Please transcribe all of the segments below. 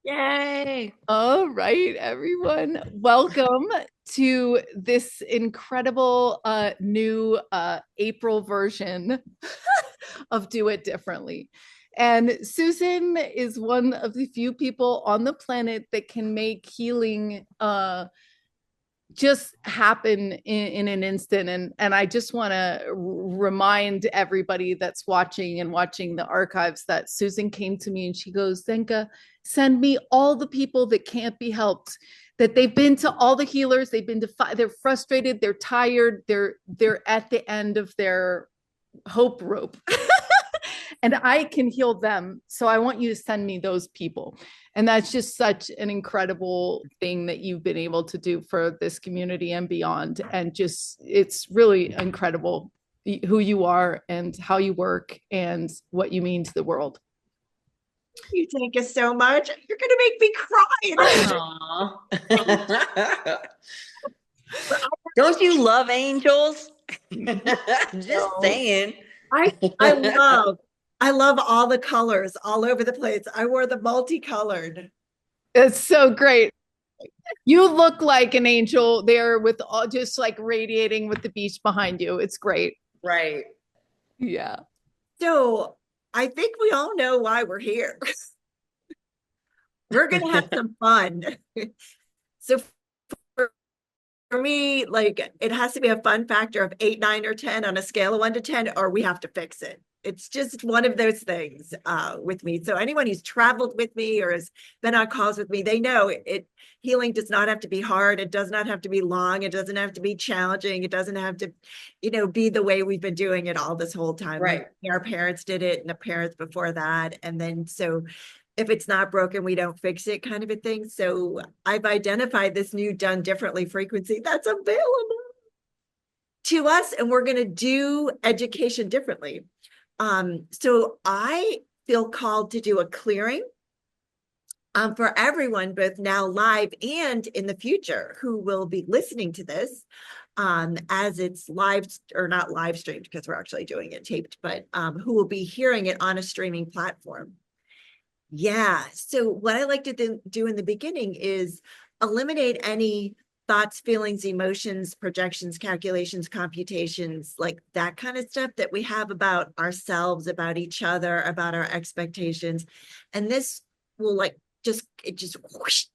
Yay. All right, everyone. Welcome to this incredible new April version of Do It Differently. And Susan is one of the few people on the planet that can make healing just happen in an instant. And I just want to remind everybody that's watching and watching the archives that Susan came to me and she goes, Zenka, send me all the people that can't be helped, that they've been to all the healers, they've been to they're frustrated, they're tired, they're at the end of their hope rope. And I can heal them. So I want you to send me those people. And that's just such an incredible thing that you've been able to do for this community and beyond. And just, it's really incredible who you are and how you work and what you mean to the world. You thank us so much. You're going to make me cry. Don't you love angels? Just saying. I love all the colors all over the place. I wore the multicolored. It's so great. You look like an angel there with all just like radiating with the beach behind you. It's great. Right. Yeah. So I think we all know why we're here. We're going to have some fun. So for me, like, it has to be a fun factor of 8, 9, or 10 on a scale of 1 to 10, or we have to fix it. It's just one of those things with me. So anyone who's traveled with me or has been on calls with me, they know healing does not have to be hard. It does not have to be long. It doesn't have to be challenging. It doesn't have to, be the way we've been doing it all this whole time. Right. Like our parents did it and the parents before that. And then so if it's not broken, we don't fix it, kind of a thing. So I've identified this new done differently frequency that's available to us, and we're going to do education differently. So I feel called to do a clearing for everyone, both now live and in the future, who will be listening to this as it's live, or not live streamed because we're actually doing it taped, but who will be hearing it on a streaming platform. Yeah. So what I like to do in the beginning is eliminate any thoughts, feelings, emotions, projections, calculations, computations, like that kind of stuff that we have about ourselves, about each other, about our expectations. And this will it just whoosh,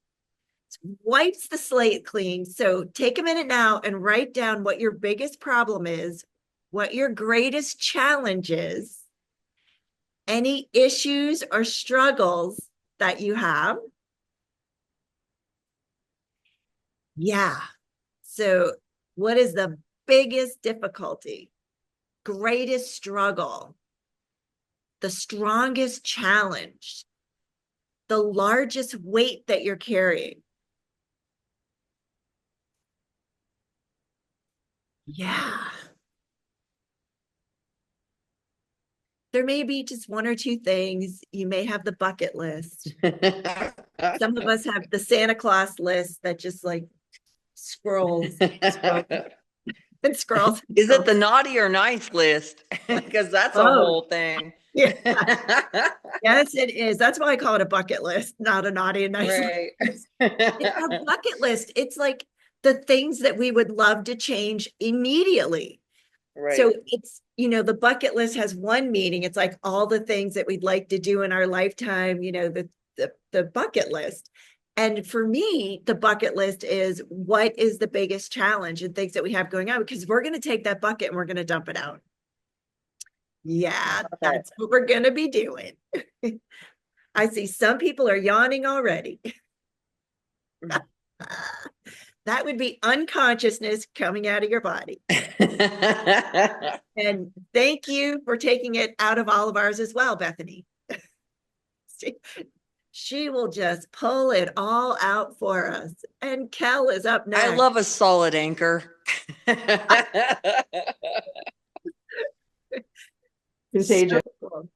wipes the slate clean. So take a minute now and write down what your biggest problem is, what your greatest challenge is, any issues or struggles that you have. Yeah. So what is the biggest difficulty, greatest struggle, the strongest challenge, the largest weight that you're carrying? Yeah. There may be just 1 or 2 things. You may have the bucket list. Some of us have the Santa Claus list that just like scrolls and scrolls. Is it the naughty or nice list? Because that's a whole thing. Yeah. Yes, it is. That's why I call it a bucket list, not a naughty and nice list. It's a bucket list. It's like the things that we would love to change immediately. Right. So it's, the bucket list has one meaning. It's like all the things that we'd like to do in our lifetime, the bucket list. And for me, the bucket list is what is the biggest challenge and things that we have going on, because we're going to take that bucket and we're going to dump it out. Yeah, that's what we're going to be doing. I see some people are yawning already. That would be unconsciousness coming out of your body. And thank you for taking it out of all of ours as well, Bethany. She will just pull it all out for us. And Kel is up next. I love a solid anchor. Contagious. So cool.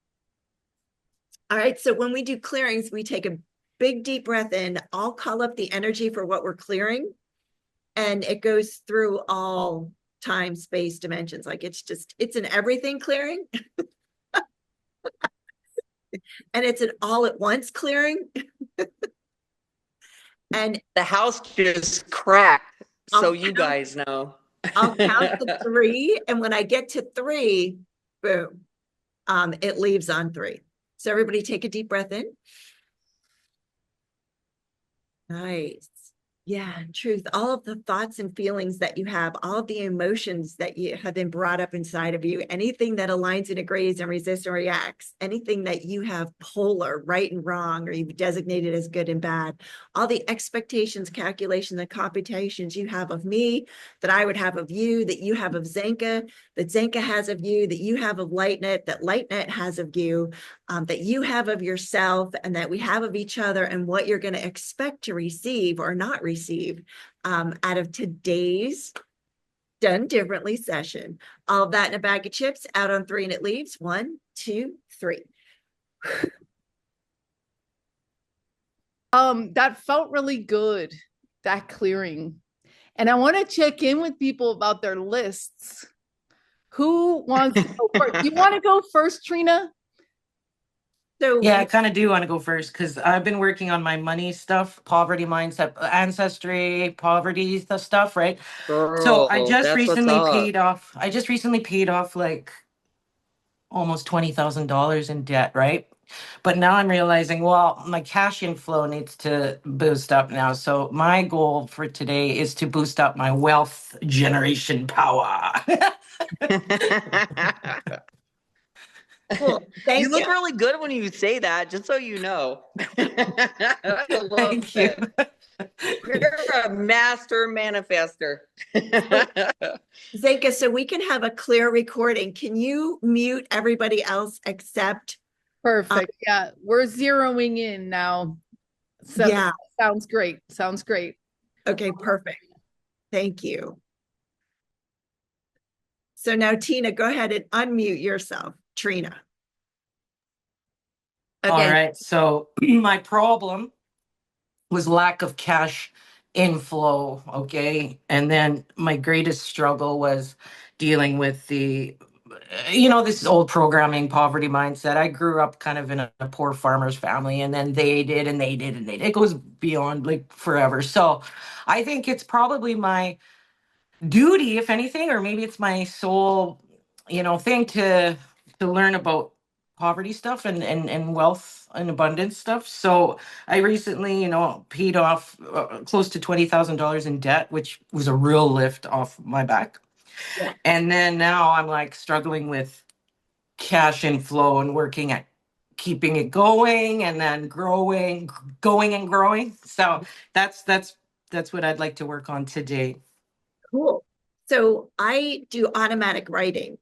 All right. So when we do clearings, we take a big deep breath in. I'll call up the energy for what we're clearing. And it goes through all time, space, dimensions. Like it's an everything clearing. And it's an all at once clearing. And The house just cracked, I'll so you count- guys know. I'll count to 3. And when I get to 3, boom, it leaves on 3. So everybody take a deep breath in. Nice. Yeah, truth. All of the thoughts and feelings that you have, all of the emotions that you have been brought up inside of you, anything that aligns and agrees and resists and reacts, anything that you have polar, right and wrong, or you've designated as good and bad, all the expectations, calculations, and computations you have of me, that I would have of you, that you have of Zenka, that Zenka has of you, that you have of LightNet, that LightNet has of you, that you have of yourself, and that we have of each other, and what you're going to expect to receive or not receive out of today's Done Differently session. All of that in a bag of chips, out on 3, and it leaves 1, 2, 3. That felt really good, that clearing. And I want to check in with people about their lists. Who wants to go first? You want to go first, Trina? So Yeah, I kind of do want to go first because I've been working on my money stuff, poverty mindset, ancestry, poverty the stuff, right? So I Girl, just that's what's recently up. paid off. I just recently paid off like almost $20,000 in debt, right? But now I'm realizing, well, my cash inflow needs to boost up now. So my goal for today is to boost up my wealth generation power. cool. Thank You look you. really good when you say that, just so you know. I love Thank you. it. You're a master manifester. Zenka, so we can have a clear recording. Can you mute everybody else except? Perfect. Yeah, we're zeroing in now. So Yeah. sounds great. Sounds great. Okay, perfect. Thank you. So now, Tina, go ahead and unmute yourself. Trina. All Okay. right. So my problem was lack of cash inflow. Okay. And then my greatest struggle was dealing with this old programming poverty mindset. I grew up kind of in a poor farmer's family, and then they did, and they did, and they did. It goes beyond like forever. So I think it's probably my duty, if anything, or maybe it's my soul, thing to learn about poverty stuff and wealth and abundance stuff. So I recently, paid off close to $20,000 in debt, which was a real lift off my back. Yeah. And then now I'm like struggling with cash inflow and working at keeping it going and then going and growing. So that's what I'd like to work on today. Cool. So I do automatic writing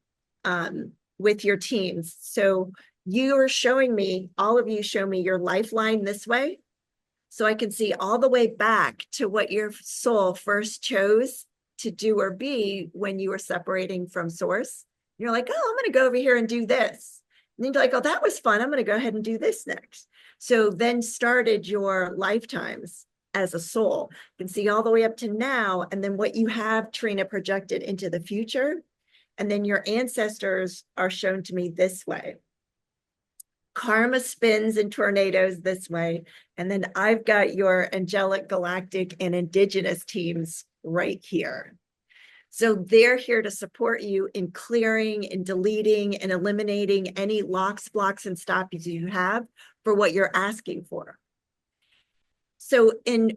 with your teams. So you are showing me, all of you show me your lifeline this way. So I can see all the way back to what your soul first chose to do or be when you were separating from source. You're like, oh, I'm going to go over here and do this. And then you're like, oh, that was fun. I'm going to go ahead and do this next. So then started your lifetimes as a soul. You can see all the way up to now, and then what you have, Trina, projected into the future. And then your ancestors are shown to me this way. Karma spins in tornadoes this way. And then I've got your angelic, galactic, and indigenous teams right here. So they're here to support you in clearing and deleting and eliminating any locks, blocks, and stoppages you have for what you're asking for. So in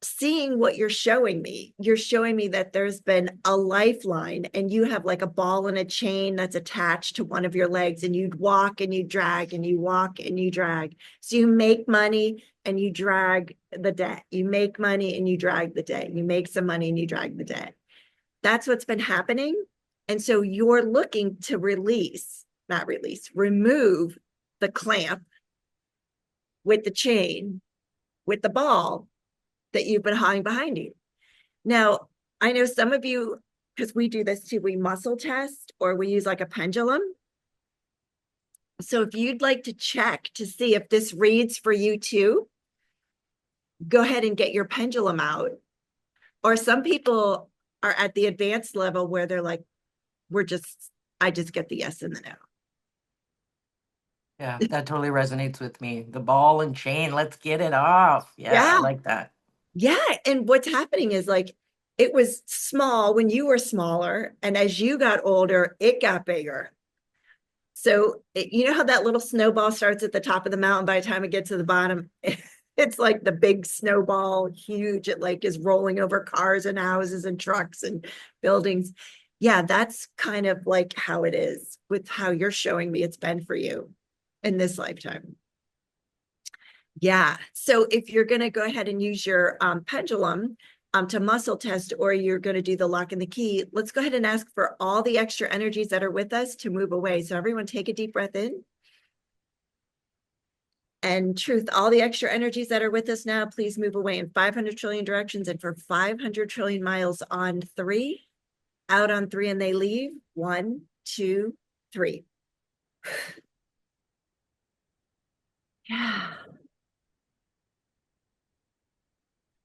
seeing what you're showing me that there's been a lifeline and you have like a ball and a chain that's attached to one of your legs, and you'd walk and you drag and you walk and you drag. So you make money and you drag the debt. You make money and you drag the debt. You make some money and you drag the debt. That's what's been happening. And so you're looking to remove the clamp with the chain, with the ball that you've been hauling behind you. Now, I know some of you, because we do this too, we muscle test or we use like a pendulum. So if you'd like to check to see if this reads for you too, go ahead and get your pendulum out. Or some people are at the advanced level where they're like, I just get the yes and the no. Yeah, that totally resonates with me. The ball and chain, let's get it off. Yeah, I like that. Yeah. And what's happening is like, it was small when you were smaller. And as you got older, it got bigger. So you know how that little snowball starts at the top of the mountain, by the time it gets to the bottom, it's like the big snowball, huge. It like is rolling over cars and houses and trucks and buildings. Yeah, that's kind of like how it is with how you're showing me it's been for you in this lifetime. Yeah. So if you're going to go ahead and use your pendulum to muscle test, or you're going to do the lock and the key, let's go ahead and ask for all the extra energies that are with us to move away. So everyone take a deep breath in. And truth, all the extra energies that are with us now, please move away in 500 trillion directions and for 500 trillion miles on 3, out on 3, and they leave. 1, 2, 3. Yeah.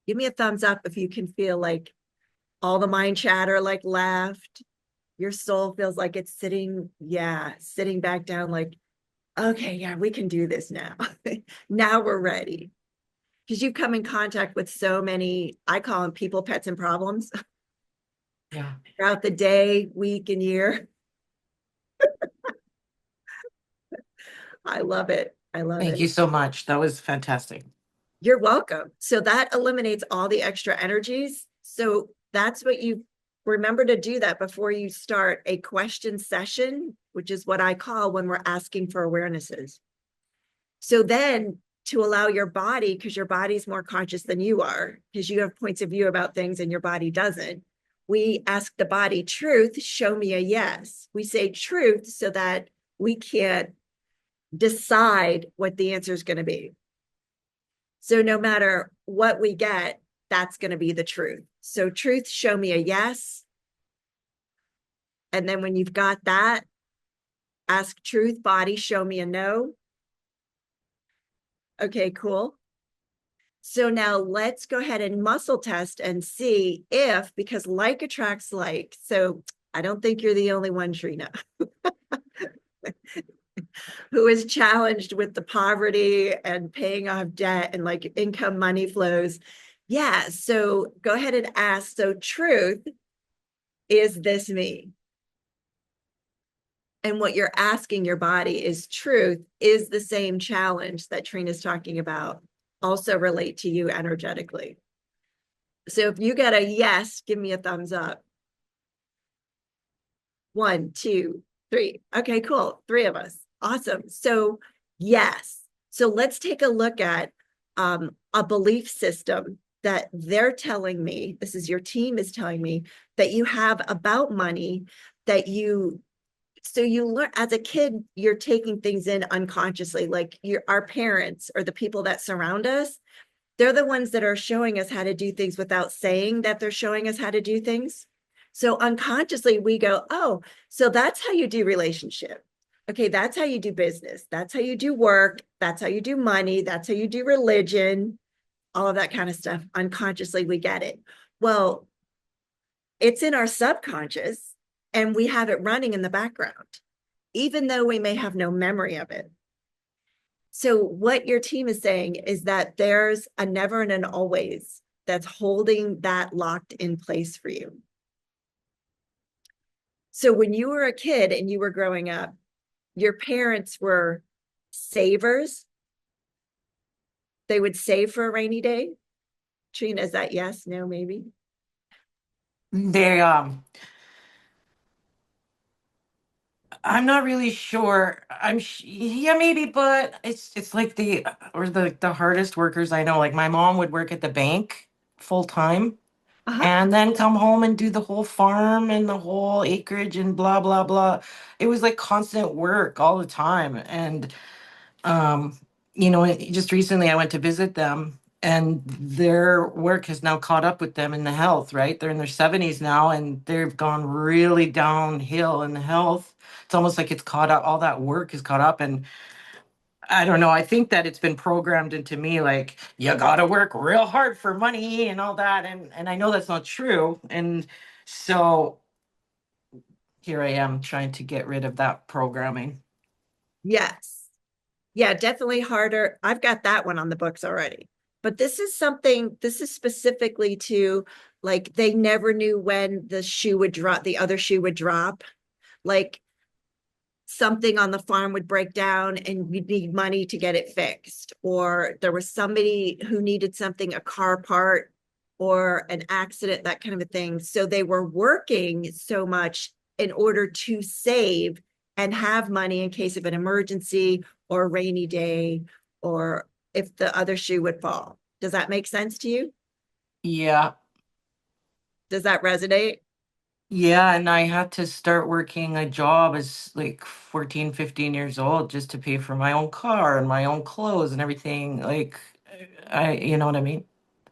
Give me a thumbs up if you can feel like all the mind chatter like left. Your soul feels like it's sitting, sitting back down like, okay, yeah, we can do this now. Now we're ready. Because you come in contact with so many, I call them people, pets, and problems. Yeah. Throughout the day, week, and year. I love it. I love Thank it. you so much. That was fantastic. You're welcome. So that eliminates all the extra energies. So that's what you remember to do, that before you start a question session, which is what I call when we're asking for awarenesses. So then to allow your body, because your body's more conscious than you are, because you have points of view about things and your body doesn't. We ask the body, truth, show me a yes. We say truth so that we can't decide what the answer is going to be. So no matter what we get, that's going to be the truth. So truth, show me a yes. And then when you've got that, ask truth, body, show me a no. Okay, cool. So now let's go ahead and muscle test and see if, because like attracts like. So I don't think you're the only one, Trina, who is challenged with the poverty and paying off debt and like income money flows. Yeah. So go ahead and ask. So truth, is this me? And what you're asking your body is truth, is the same challenge that Trina's talking about also relate to you energetically? So if you get a yes, give me a thumbs up. 1, 2, 3. Okay, cool. 3 of us. Awesome. So yes. So let's take a look at a belief system that they're telling me, this is your team is telling me, that you have about money, that you, so you learn as a kid, you're taking things in unconsciously, like our parents or the people that surround us. They're the ones that are showing us how to do things without saying that they're showing us how to do things. So unconsciously we go, oh, so that's how you do relationship. Okay, that's how you do business. That's how you do work. That's how you do money. That's how you do religion, all of that kind of stuff. Unconsciously we get it. Well, it's in our subconscious and we have it running in the background, even though we may have no memory of it. So what your team is saying is that there's a never and an always that's holding that locked in place for you. So when you were a kid and you were growing up, your parents were savers. They would save for a rainy day. Trina, is that yes, no, maybe? They I'm not really sure. Yeah, maybe, but it's like the hardest workers I know. Like my mom would work at the bank full time Uh-huh. and then come home and do the whole farm and the whole acreage and blah blah blah. It was like constant work all the time. And um, just recently I went to visit them and their work has now caught up with them in the health, right? They're in their 70s now and they've gone really downhill in the health. It's almost like it's caught up, all that work is caught up. And I don't know, I think that it's been programmed into me like, you gotta work real hard for money and all that. And I know that's not true. And so here I am trying to get rid of that programming. Yes. Yeah, definitely harder. I've got that one on the books already. But this is specifically to, like, they never knew when the shoe would drop, the other shoe would drop. Like, something on the farm would break down and you'd need money to get it fixed, or there was somebody who needed something, a car part or an accident, that kind of a thing. So they were working so much in order to save and have money in case of an emergency or a rainy day, or if the other shoe would fall. Does that make sense to you? Yeah. Does that resonate? Yeah, and I had to start working a job as like 14, 15 years old just to pay for my own car and my own clothes and everything. Like, you know what I mean?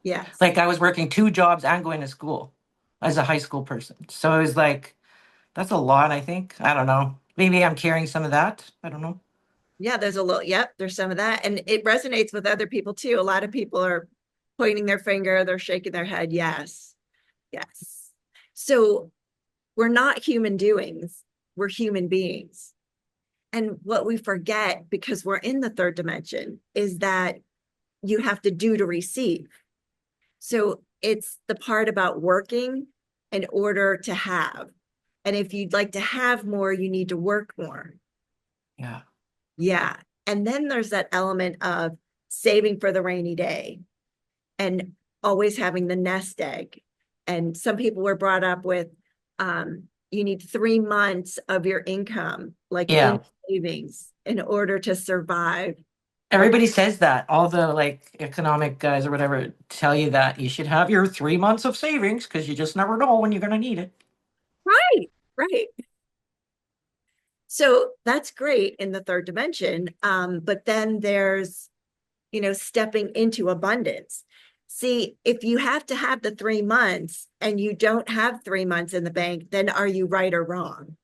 Yes. Like, I was working two jobs and going to school as a high school person. So it was like, that's a lot, I think. I don't know. Maybe I'm carrying some of that. I don't know. Yeah, there's a little, yep, there's some of that. And it resonates with other people too. A lot of people are pointing their finger, they're shaking their head. Yes, yes. So we're not human doings, we're human beings. And what we forget, because we're in the third dimension, is that you have to do to receive. So it's the part about working in order to have. And if you'd like to have more, you need to work more. Yeah. Yeah. And then there's that element of saving for the rainy day and always having the nest egg. And some people were brought up with, you need 3 months of your income, like Yeah. in savings, in order to survive. Everybody says that. All the like economic guys or whatever tell you that you should have your 3 months of savings because you just never know when you're going to need it. Right, right. So that's great in the third dimension. But then there's, stepping into abundance. See, if you have to have the 3 months and you don't have 3 months in the bank, then are you right or wrong?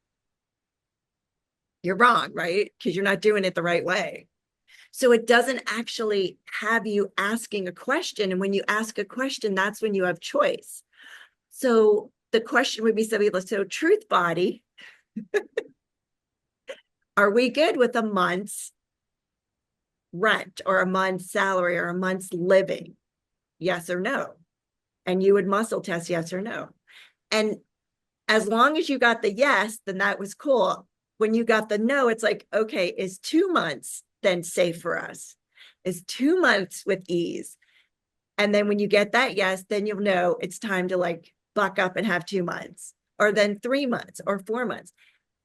You're wrong, right? Because you're not doing it the right way. So it doesn't actually have you asking a question. And when you ask a question, that's when you have choice. So the question would be something like, so truth body, are we good with a month's rent or a month's salary or a month's living? Yes or no? And you would muscle test yes or no. And as long as you got the yes, then that was cool. When you got the no, it's like, okay, is 2 months then safe for us? Is 2 months with ease? And then when you get that yes, then you'll know it's time to like buck up and have 2 months, or then 3 months or 4 months.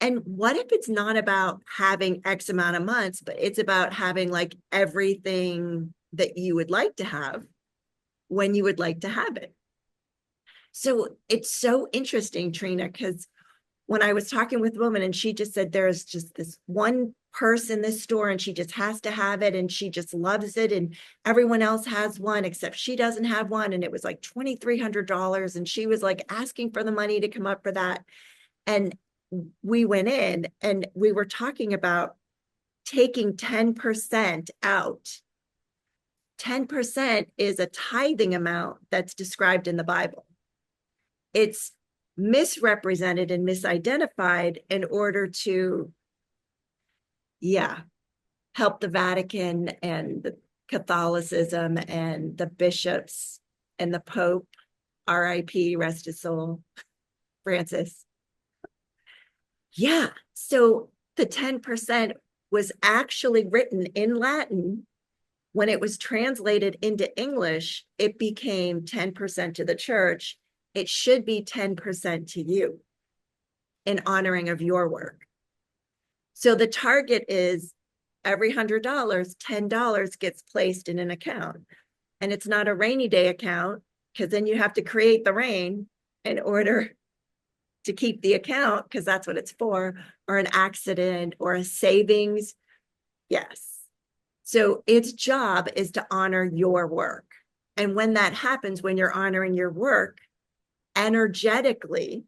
And what if it's not about having X amount of months, but it's about having like everything that you would like to have when you would like to have it? So it's so interesting, Trina, because when I was talking with a woman and she just said there's just this one purse in this store and she just has to have it and she just loves it and everyone else has one except she doesn't have one, and it was like $2,300 and she was like asking for the money to come up for that. And we went in and we were talking about taking 10% out. 10% is a tithing amount that's described in the Bible. It's misrepresented and misidentified in order to, help the Vatican and the Catholicism and the bishops and the Pope, RIP, rest his soul, Francis. Yeah, so the 10% was actually written in Latin. When it was translated into English, it became 10% to the church. It should be 10% to you in honoring of your work. So the target is every $100, $10 gets placed in an account. And it's not a rainy day account, because then you have to create the rain in order to keep the account, because that's what it's for, or an accident or a savings. Yes. So its job is to honor your work. And when that happens, when you're honoring your work, energetically,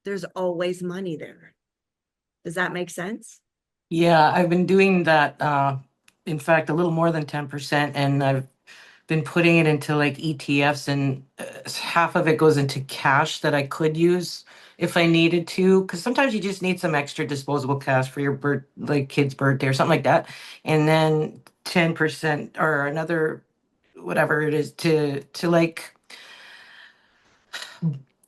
there's always money there. Does that make sense? Yeah, I've been doing that. In fact, a little more than 10%. And I've been putting it into like ETFs, and half of it goes into cash that I could use if I needed to. Because sometimes you just need some extra disposable cash for your like kid's birthday or something like that. And then 10% or another whatever it is, to like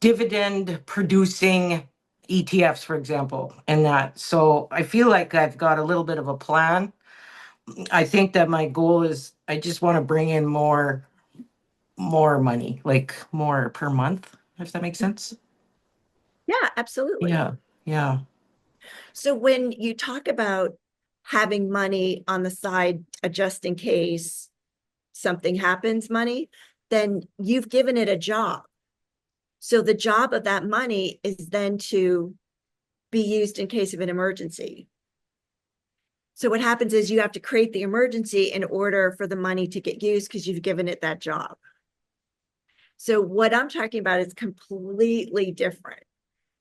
dividend producing ETFs, for example, and that. So I feel like I've got a little bit of a plan. I think that my goal is I just want to bring in more money, like more per month, if that makes sense. Yeah, absolutely. Yeah. Yeah. So when you talk about having money on the side, just in case something happens, money, then you've given it a job. So the job of that money is then to be used in case of an emergency. So what happens is you have to create the emergency in order for the money to get used because you've given it that job. So what I'm talking about is completely different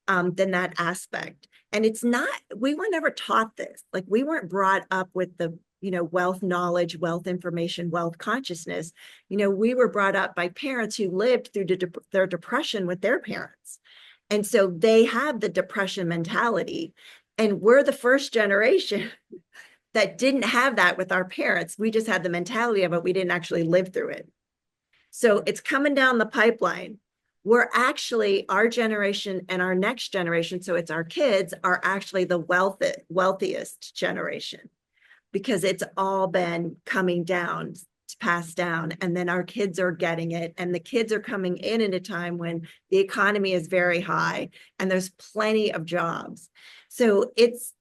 than that aspect. And it's not, we were never taught this. Like, we weren't brought up with the, wealth knowledge, wealth information, wealth consciousness. We were brought up by parents who lived through their depression with their parents. And so they have the depression mentality. And we're the first generation that didn't have that with our parents. We just had the mentality of it. We didn't actually live through it. So it's coming down the pipeline. We're actually, our generation and our next generation, so it's our kids, are actually the wealthiest generation, because it's all been coming down, passed down, and then our kids are getting it, and the kids are coming in at a time when the economy is very high and there's plenty of jobs. So it's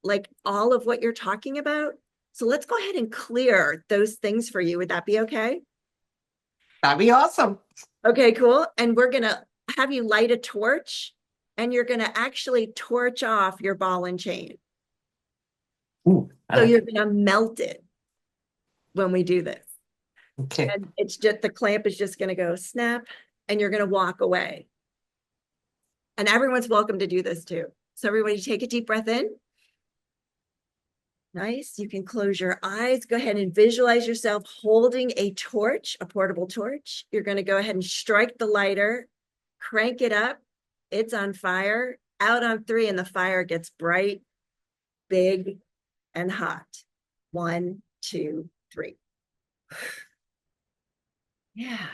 like all of what you're talking about. So let's go ahead and clear those things for you. Would that be okay? That'd be awesome. Okay, cool. And we're going to have you light a torch, and you're going to actually torch off your ball and chain. Ooh, So you're going to melt it when we do this. okay. And it's just, the clamp is just going to go snap, and you're going to walk away. And everyone's welcome to do this too. So everybody take a deep breath in. Nice. You can close your eyes. Go ahead and visualize yourself holding a torch, a portable torch. You're going to go ahead and strike the lighter, crank it up. It's on fire. Out on 3, and the fire gets bright, big, and hot. 1, 2, 3. Yeah.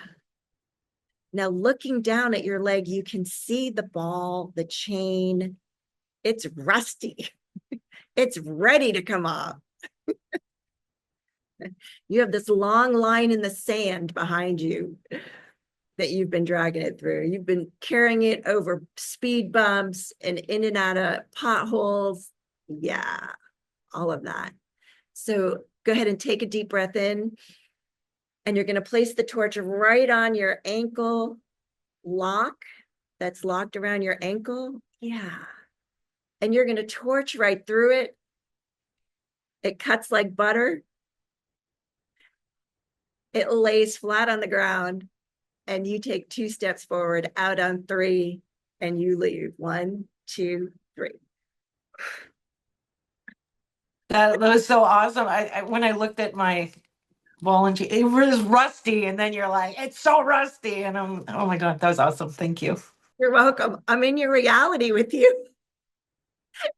Now, looking down at your leg, you can see the ball, the chain. It's rusty. It's ready to come off. You have this long line in the sand behind you that you've been dragging it through. You've been carrying it over speed bumps and in and out of potholes. Yeah, all of that. So go ahead and take a deep breath in. And you're going to place the torch right on your ankle lock that's locked around your ankle. Yeah. And you're going to torch right through it. It cuts like butter. It lays flat on the ground, and you take 2 steps forward, out on 3, and you leave. 1, 2, 3. That was so awesome. I when I looked at my volunteer, it was rusty, and then you're like, it's so rusty, and I'm, oh my God, that was awesome. Thank you. You're welcome. I'm in your reality with you.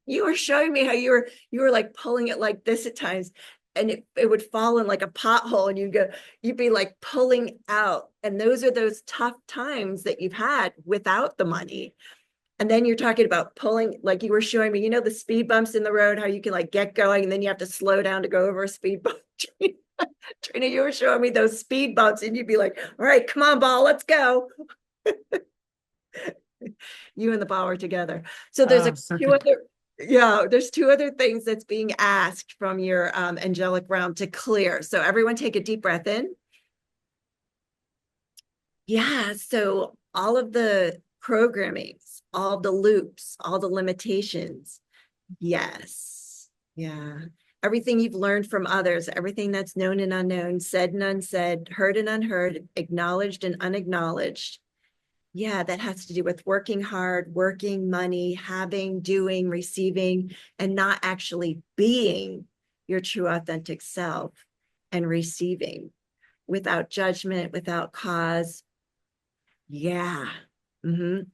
You were showing me how you were like pulling it like this at times, and it would fall in like a pothole, and you'd be like pulling out. And those are those tough times that you've had without the money. And then you're talking about pulling, like you were showing me, the speed bumps in the road, how you can like get going and then you have to slow down to go over a speed bump. Trina, you were showing me those speed bumps, and you'd be like, all right, come on, ball, let's go. You and the ball are together. So there's there's 2 other things that's being asked from your angelic realm to clear. So everyone take a deep breath in. Yeah, so all of the programmings, all the loops, all the limitations. Yes. Yeah. Everything you've learned from others, everything that's known and unknown, said and unsaid, heard and unheard, acknowledged and unacknowledged. Yeah, that has to do with working hard, working, money, having, doing, receiving, and not actually being your true authentic self, and receiving without judgment, without cause. Yeah.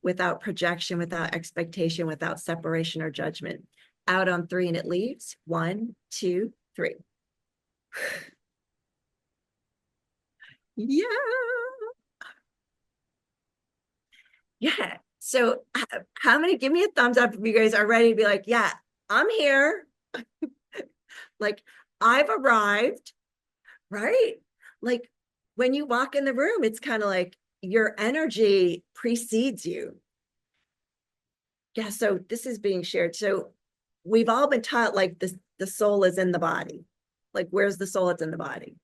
Without projection, without expectation, without separation or judgment. Out on 3, and it leaves. 1, 2, 3. Yeah. Yeah. So how many, give me a thumbs up if you guys are ready to be like, yeah, I'm here. Like I've arrived, right? Like when you walk in the room, it's kind of like your energy precedes you. Yeah. So this is being shared. So we've all been taught like this, the soul is in the body. Like, where's the soul? It's in the body.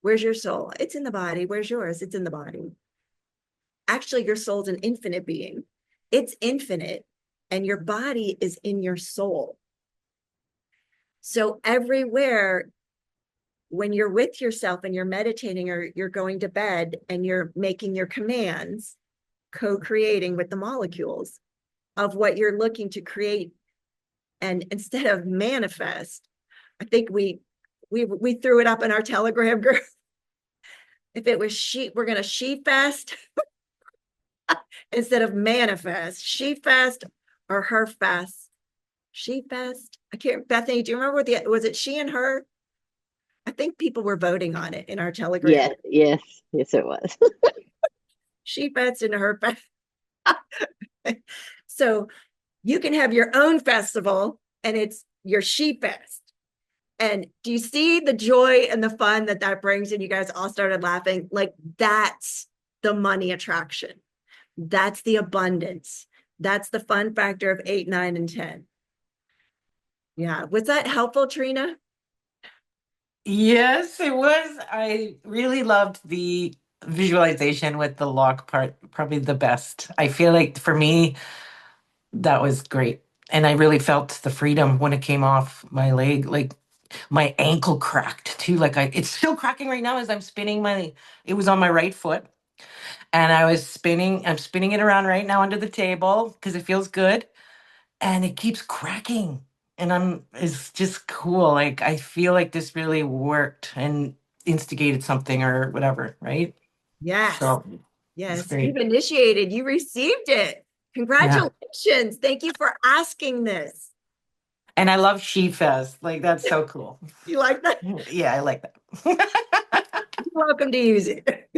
Where's your soul? It's in the body. Where's yours? It's in the body. Actually, your soul's an infinite being. It's infinite, and your body is in your soul. So everywhere, when you're with yourself and you're meditating or you're going to bed and you're making your commands, co-creating with the molecules of what you're looking to create. And instead of manifest, I think we threw it up in our Telegram group. If it was we're going to she fest instead of manifest, she fest or her fest. She fest. I can't, Bethany, do you remember what was it she and her? I think people were voting on it in our Telegram. Yes, it was. She fest and her fest. So you can have your own festival and it's your she fest. And do you see the joy and the fun that brings? And you guys all started laughing. Like that's the money attraction. That's the abundance. That's the fun factor of 8, 9, and 10. Yeah. Was that helpful, Trina? Yes, it was. I really loved the visualization with the lock part, probably the best. I feel like for me, that was great. And I really felt the freedom when it came off my leg. Like my ankle cracked too. Like it's still cracking right now as I'm spinning it was on my right foot. And I'm spinning it around right now under the table because it feels good. And it keeps cracking. And it's just cool. Like I feel like this really worked and instigated something or whatever, right? Yes. So yes. You've initiated, you received it. Congratulations. Yeah. Thank you for asking this. And I love She Fest. Like that's so cool. You like that? Yeah, I like that. You're welcome to use it.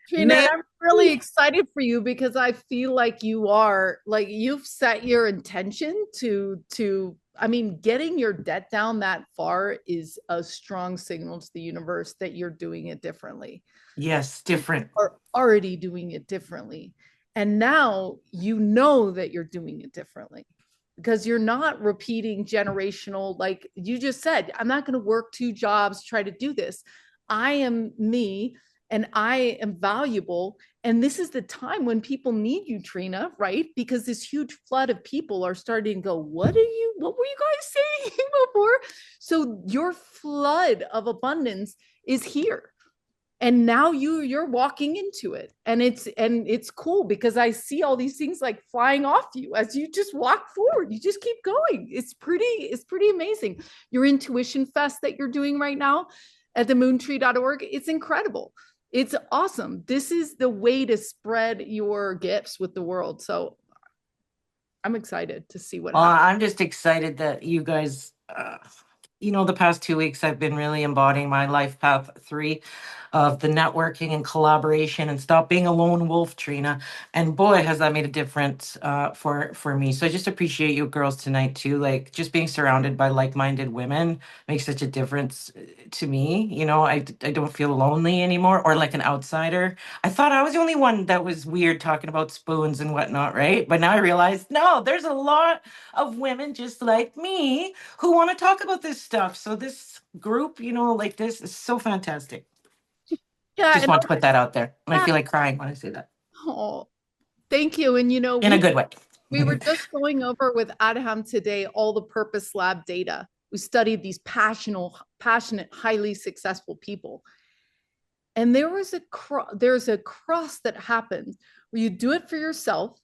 Trina, I'm really excited for you because I feel like you've set your intention to I mean, getting your debt down that far is a strong signal to the universe that you're doing it differently. Yes, different. Are already doing it differently. And now you know that you're doing it differently because you're not repeating generational, like you just said, I'm not going to work 2 jobs, try to do this. I am me and I am valuable. And this is the time when people need you, Trina, right? Because this huge flood of people are starting to go, what were you guys saying before? So your flood of abundance is here. And now you're walking into it. And it's cool because I see all these things like flying off you as you just walk forward. You just keep going. It's pretty amazing. Your intuition fest that you're doing right now at the moontree.org, it's incredible. It's awesome. This is the way to spread your gifts with the world. So I'm excited to see what happens. I'm just excited that you guys, the past 2 weeks, I've been really embodying my life path 3 of the networking and collaboration and stop being a lone wolf, Trina. And boy, has that made a difference for me. So I just appreciate you girls tonight too. Like just being surrounded by like-minded women makes such a difference to me. I don't feel lonely anymore or like an outsider. I thought I was the only one that was weird talking about spoons and whatnot, right? But now I realize, no, there's a lot of women just like me who want to talk about this stuff. So this group, like this is so fantastic. Yeah, just want to put that out there. And I feel like crying when I say that. Oh, thank you. And in a good way. We were just going over with Adham today all the Purpose Lab data. We studied these passionate, highly successful people. And there's a cross that happens where you do it for yourself.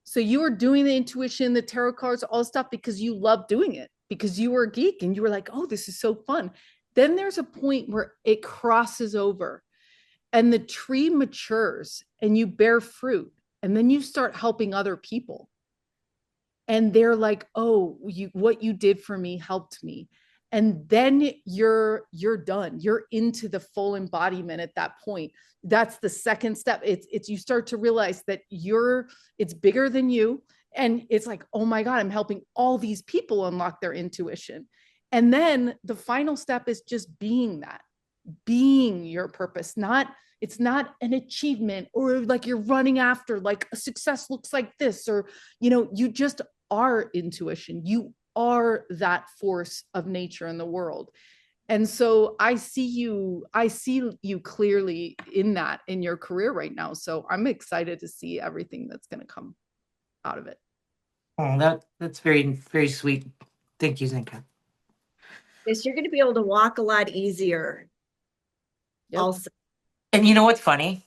So you were doing the intuition, the tarot cards, all stuff because you love doing it, because you were a geek and you were like, oh, this is so fun. Then there's a point where it crosses over and the tree matures and you bear fruit. And then you start helping other people. And they're like, oh, what you did for me helped me. And then you're done. You're into the full embodiment at that point. That's the second step. It's you start to realize that it's bigger than you. And it's like, oh my God, I'm helping all these people unlock their intuition. And then the final step is just being that, being your purpose. It's not an achievement or like you're running after, like a success looks like this, or, you just are intuition. You are that force of nature in the world. And so I see you clearly in your career right now. So I'm excited to see everything that's going to come out of it. Oh, that's very, very sweet. Thank you, Zinka. Yes, you're going to be able to walk a lot easier. Yep. Also. And you know what's funny?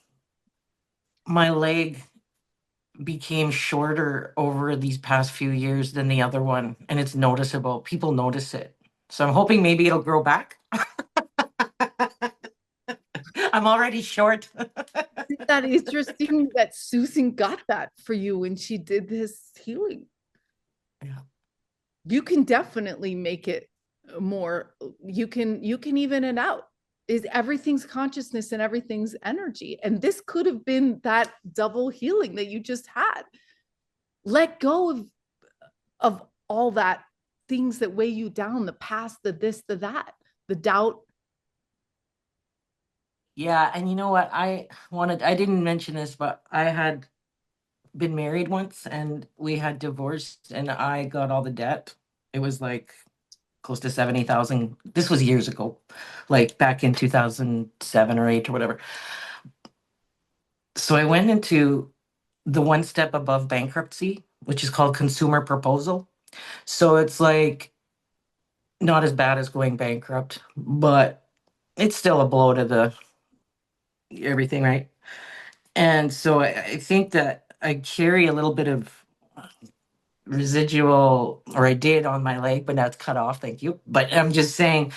My leg became shorter over these past few years than the other one, and it's noticeable. People notice it. So I'm hoping maybe it'll grow back. I'm already short. Isn't that interesting that Susan got that for you when she did this healing? Yeah. You can definitely make it more. You can even it out. Is everything's consciousness and everything's energy. And this could have been that double healing that you just had. Let go of all that things that weigh you down, the past, the this, the that, the doubt. Yeah, and you know what? I didn't mention this, but I had been married once and we had divorced and I got all the debt. It was like close to 70,000. This was years ago, like back in 2007 or 8 or whatever. So I went into the one step above bankruptcy, which is called consumer proposal. So it's like not as bad as going bankrupt, but it's still a blow to the everything, right? And so I think that I carry a little bit of residual, or I did on my leg, but now it's cut off. Thank you. But I'm just saying,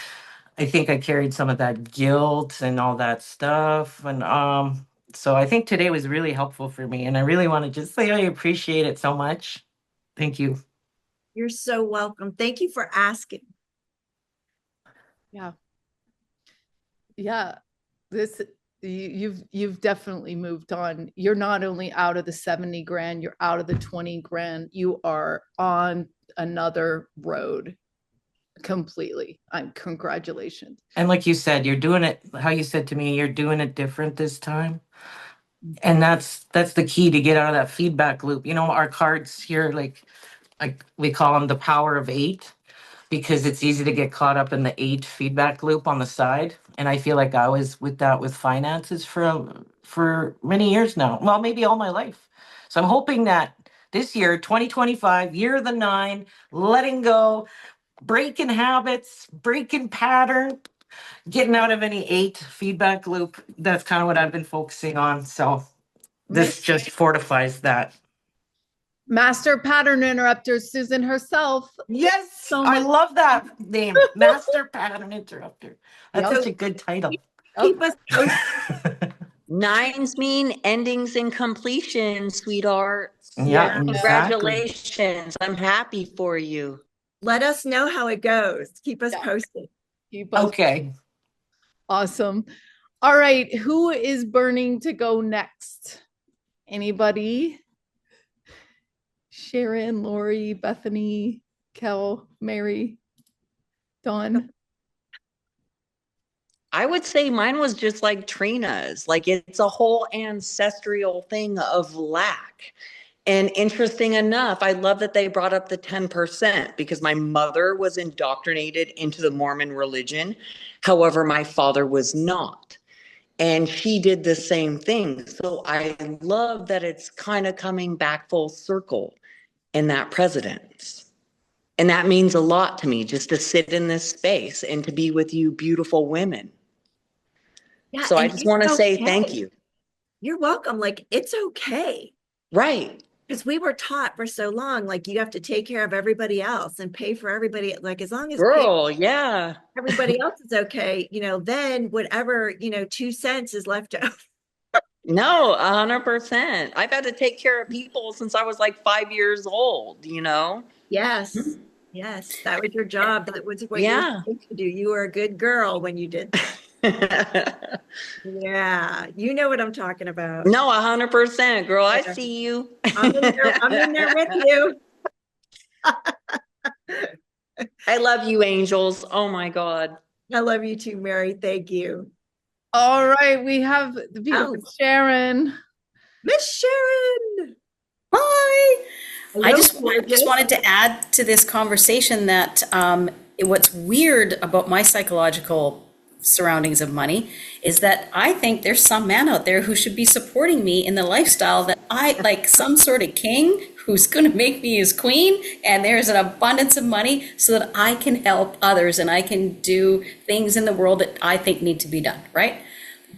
I think I carried some of that guilt and all that stuff. And so I think today was really helpful for me. And I really want to just say I appreciate it so much. Thank you. You're so welcome. Thank you for asking. Yeah. Yeah. You've definitely moved on. You're not only out of the 70 grand, you're out of the 20 grand. You are on another road completely. Congratulations. And like you said, you're doing it, how you said to me, you're doing it different this time. And that's the key to get out of that feedback loop. Our cards here, like we call them the power of 8, because it's easy to get caught up in the 8 feedback loop on the side. And I feel like I was with that with finances for many years now. Well, maybe all my life. So I'm hoping that this year, 2025, year of the 9, letting go, breaking habits, breaking pattern, getting out of any 8 feedback loop. That's kind of what I've been focusing on. So this just fortifies that. Master pattern interrupter, Susan herself. Yes, So I much. love that name, Master Pattern Interrupter. That's Yep. such a good title. Keep us posted. 9s mean endings and completion, sweethearts. Yeah, exactly. Congratulations. I'm happy for you. Let us know how it goes. Keep us posted. Keep us Okay. awesome. All right, who is burning to go next? Anybody? Sharon, Laurie, Bethany, Kel, Mary, Dawn. I would say mine was just like Trina's. Like it's a whole ancestral thing of lack. And interesting enough, I love that they brought up the 10% because my mother was indoctrinated into the Mormon religion. However, my father was not. And she did the same thing. So I love that it's kind of coming back full circle in that president's. And that means a lot to me just to sit in this space and to be with you beautiful women. Yeah, So I just want to say thank you. You're welcome. Like, it's okay. Right. Because we were taught for so long, like you have to take care of everybody else and pay for everybody. Like as long as Yeah. everybody else is okay, then whatever, 2 cents is left over. No, 100%. I've had to take care of people since I was like 5 years old, Yes. Yes, that was your job. That was what you were Yeah. supposed to do. You were a good girl when you did that. Yeah, you know what I'm talking about. No, 100%, girl. I Yeah. see you. I'm in there with you. I love you, angels. Oh my God. I love you too, Mary. Thank you. All right, we have the beautiful Oh, Sharon. Miss Sharon. Hi. I Hello, just gorgeous. wanted to add to this conversation that what's weird about my psychological surroundings of money is that I think there's some man out there who should be supporting me in the lifestyle that I like, some sort of king who's going to make me his queen, and there's an abundance of money so that I can help others and I can do things in the world that I think need to be done, right?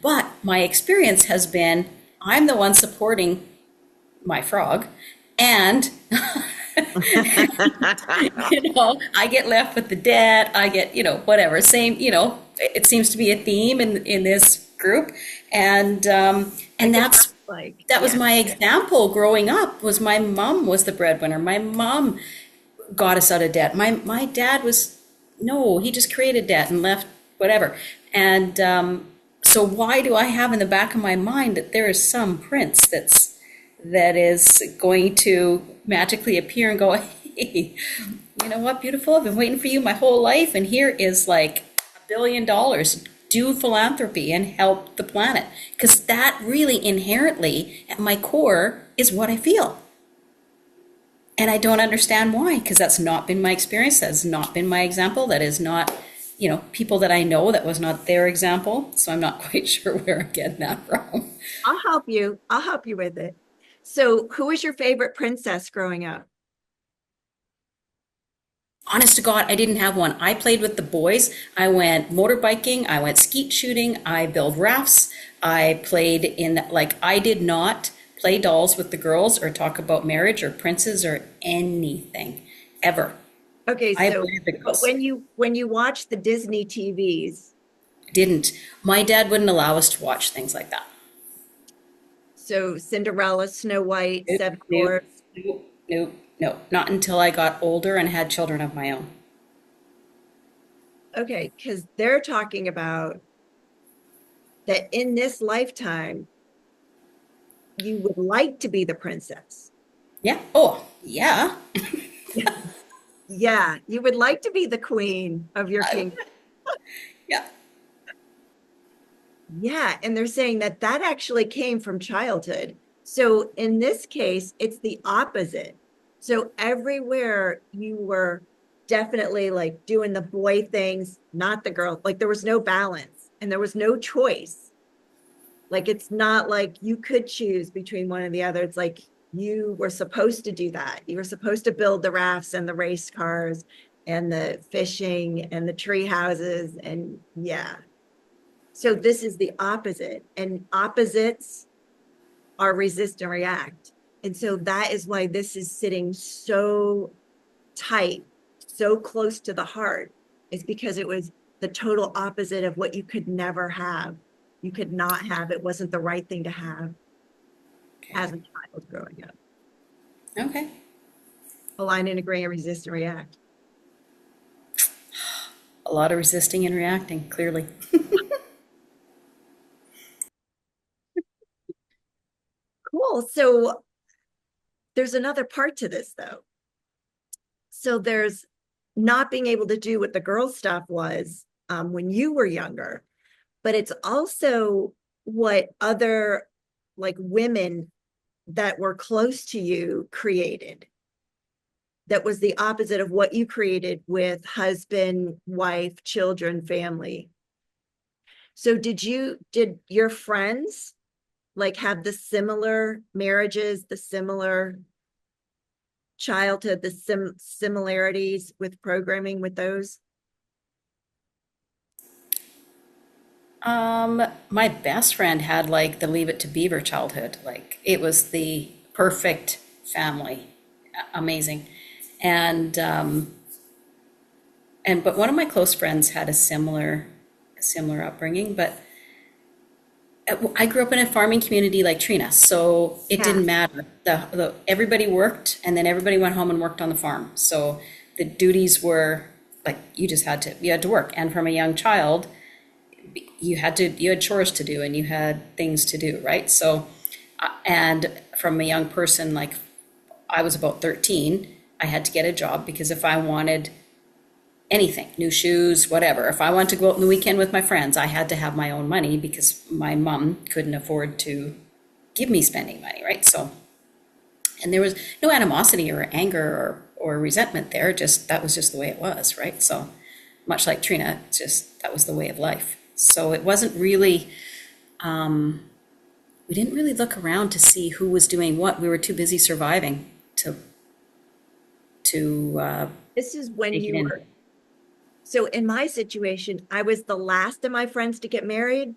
But my experience has been I'm the one supporting my frog, and I get left with the debt. I get, whatever. Same, it seems to be a theme in this group, and that was Yeah. my example growing up. Was my mom was the breadwinner. My mom got us out of debt. My dad was no, he just created debt and left whatever. And so why do I have in the back of my mind that there is some prince that is going to magically appear and go, hey, you know what, beautiful? I've been waiting for you my whole life, and here is like $1 billion. Do philanthropy and help the planet. Because that really inherently, at my core, is what I feel. And I don't understand why, because that's not been my experience. That's not been my example. That is not, people that I know, that was not their example. So I'm not quite sure where I'm getting that from. I'll help you. I'll help you with it. So, who was your favorite princess growing up? Honest to God, I didn't have one. I played with the boys. I went motorbiking. I went skeet shooting. I built rafts. I played I did not play dolls with the girls or talk about marriage or princes or anything ever. Okay, I so played with the but girls. when you watch the Disney TVs, Didn't. My dad wouldn't allow us to watch things like that. so Cinderella, Snow White, Nope, Seven nope, Dwarfs. nope, nope, nope. Not until I got older and had children of my own. Okay, because they're talking about that in this lifetime, you would like to be the princess. Yeah. Oh, yeah. Yeah, you would like to be the queen of your kingdom. Yeah. Yeah, and they're saying that that actually came from childhood. So in this case, it's the opposite. So everywhere you were definitely like doing the boy things, not the girl. Like there was no balance and there was no choice. Like it's not like you could choose between one and the other. It's like you were supposed to do that. You were supposed to build the rafts and the race cars and the fishing and the tree houses. And yeah. So this is the opposite, and opposites are resist and react. And so that is why this is sitting so tight, so close to the heart, is because it was the total opposite of what you could never have. You could not have, it wasn't the right thing to have as a child growing up. Okay. Align and agree and resist and react. A lot of resisting and reacting, clearly. Cool. So there's another part to this though. So there's not being able to do what the girl stuff was when you were younger, but it's also what other like women that were close to you created. That was the opposite of what you created with husband, wife, children, family. So did your friends like have the similar marriages, the similar childhood, the similarities with programming with those? My best friend had like the Leave It to Beaver childhood. Like it was the perfect family, amazing, and but one of my close friends had a similar upbringing. But I grew up in a farming community like Trina, so it didn't matter. Everybody worked, and then everybody went home and worked on the farm. So the duties were like, you had to work. And from a young child, you had chores to do and you had things to do, right? So, and from a young person, like I was about 13, I had to get a job, because if I wanted anything, new shoes, whatever, if I wanted to go out on the weekend with my friends, I had to have my own money, because my mom couldn't afford to give me spending money, right? So, and there was no animosity or anger or resentment there, that was just the way it was, right? So much like Trina, that was the way of life. So it wasn't really, we didn't really look around to see who was doing what. We were too busy surviving to This is when take it you in. were. So in my situation, I was the last of my friends to get married,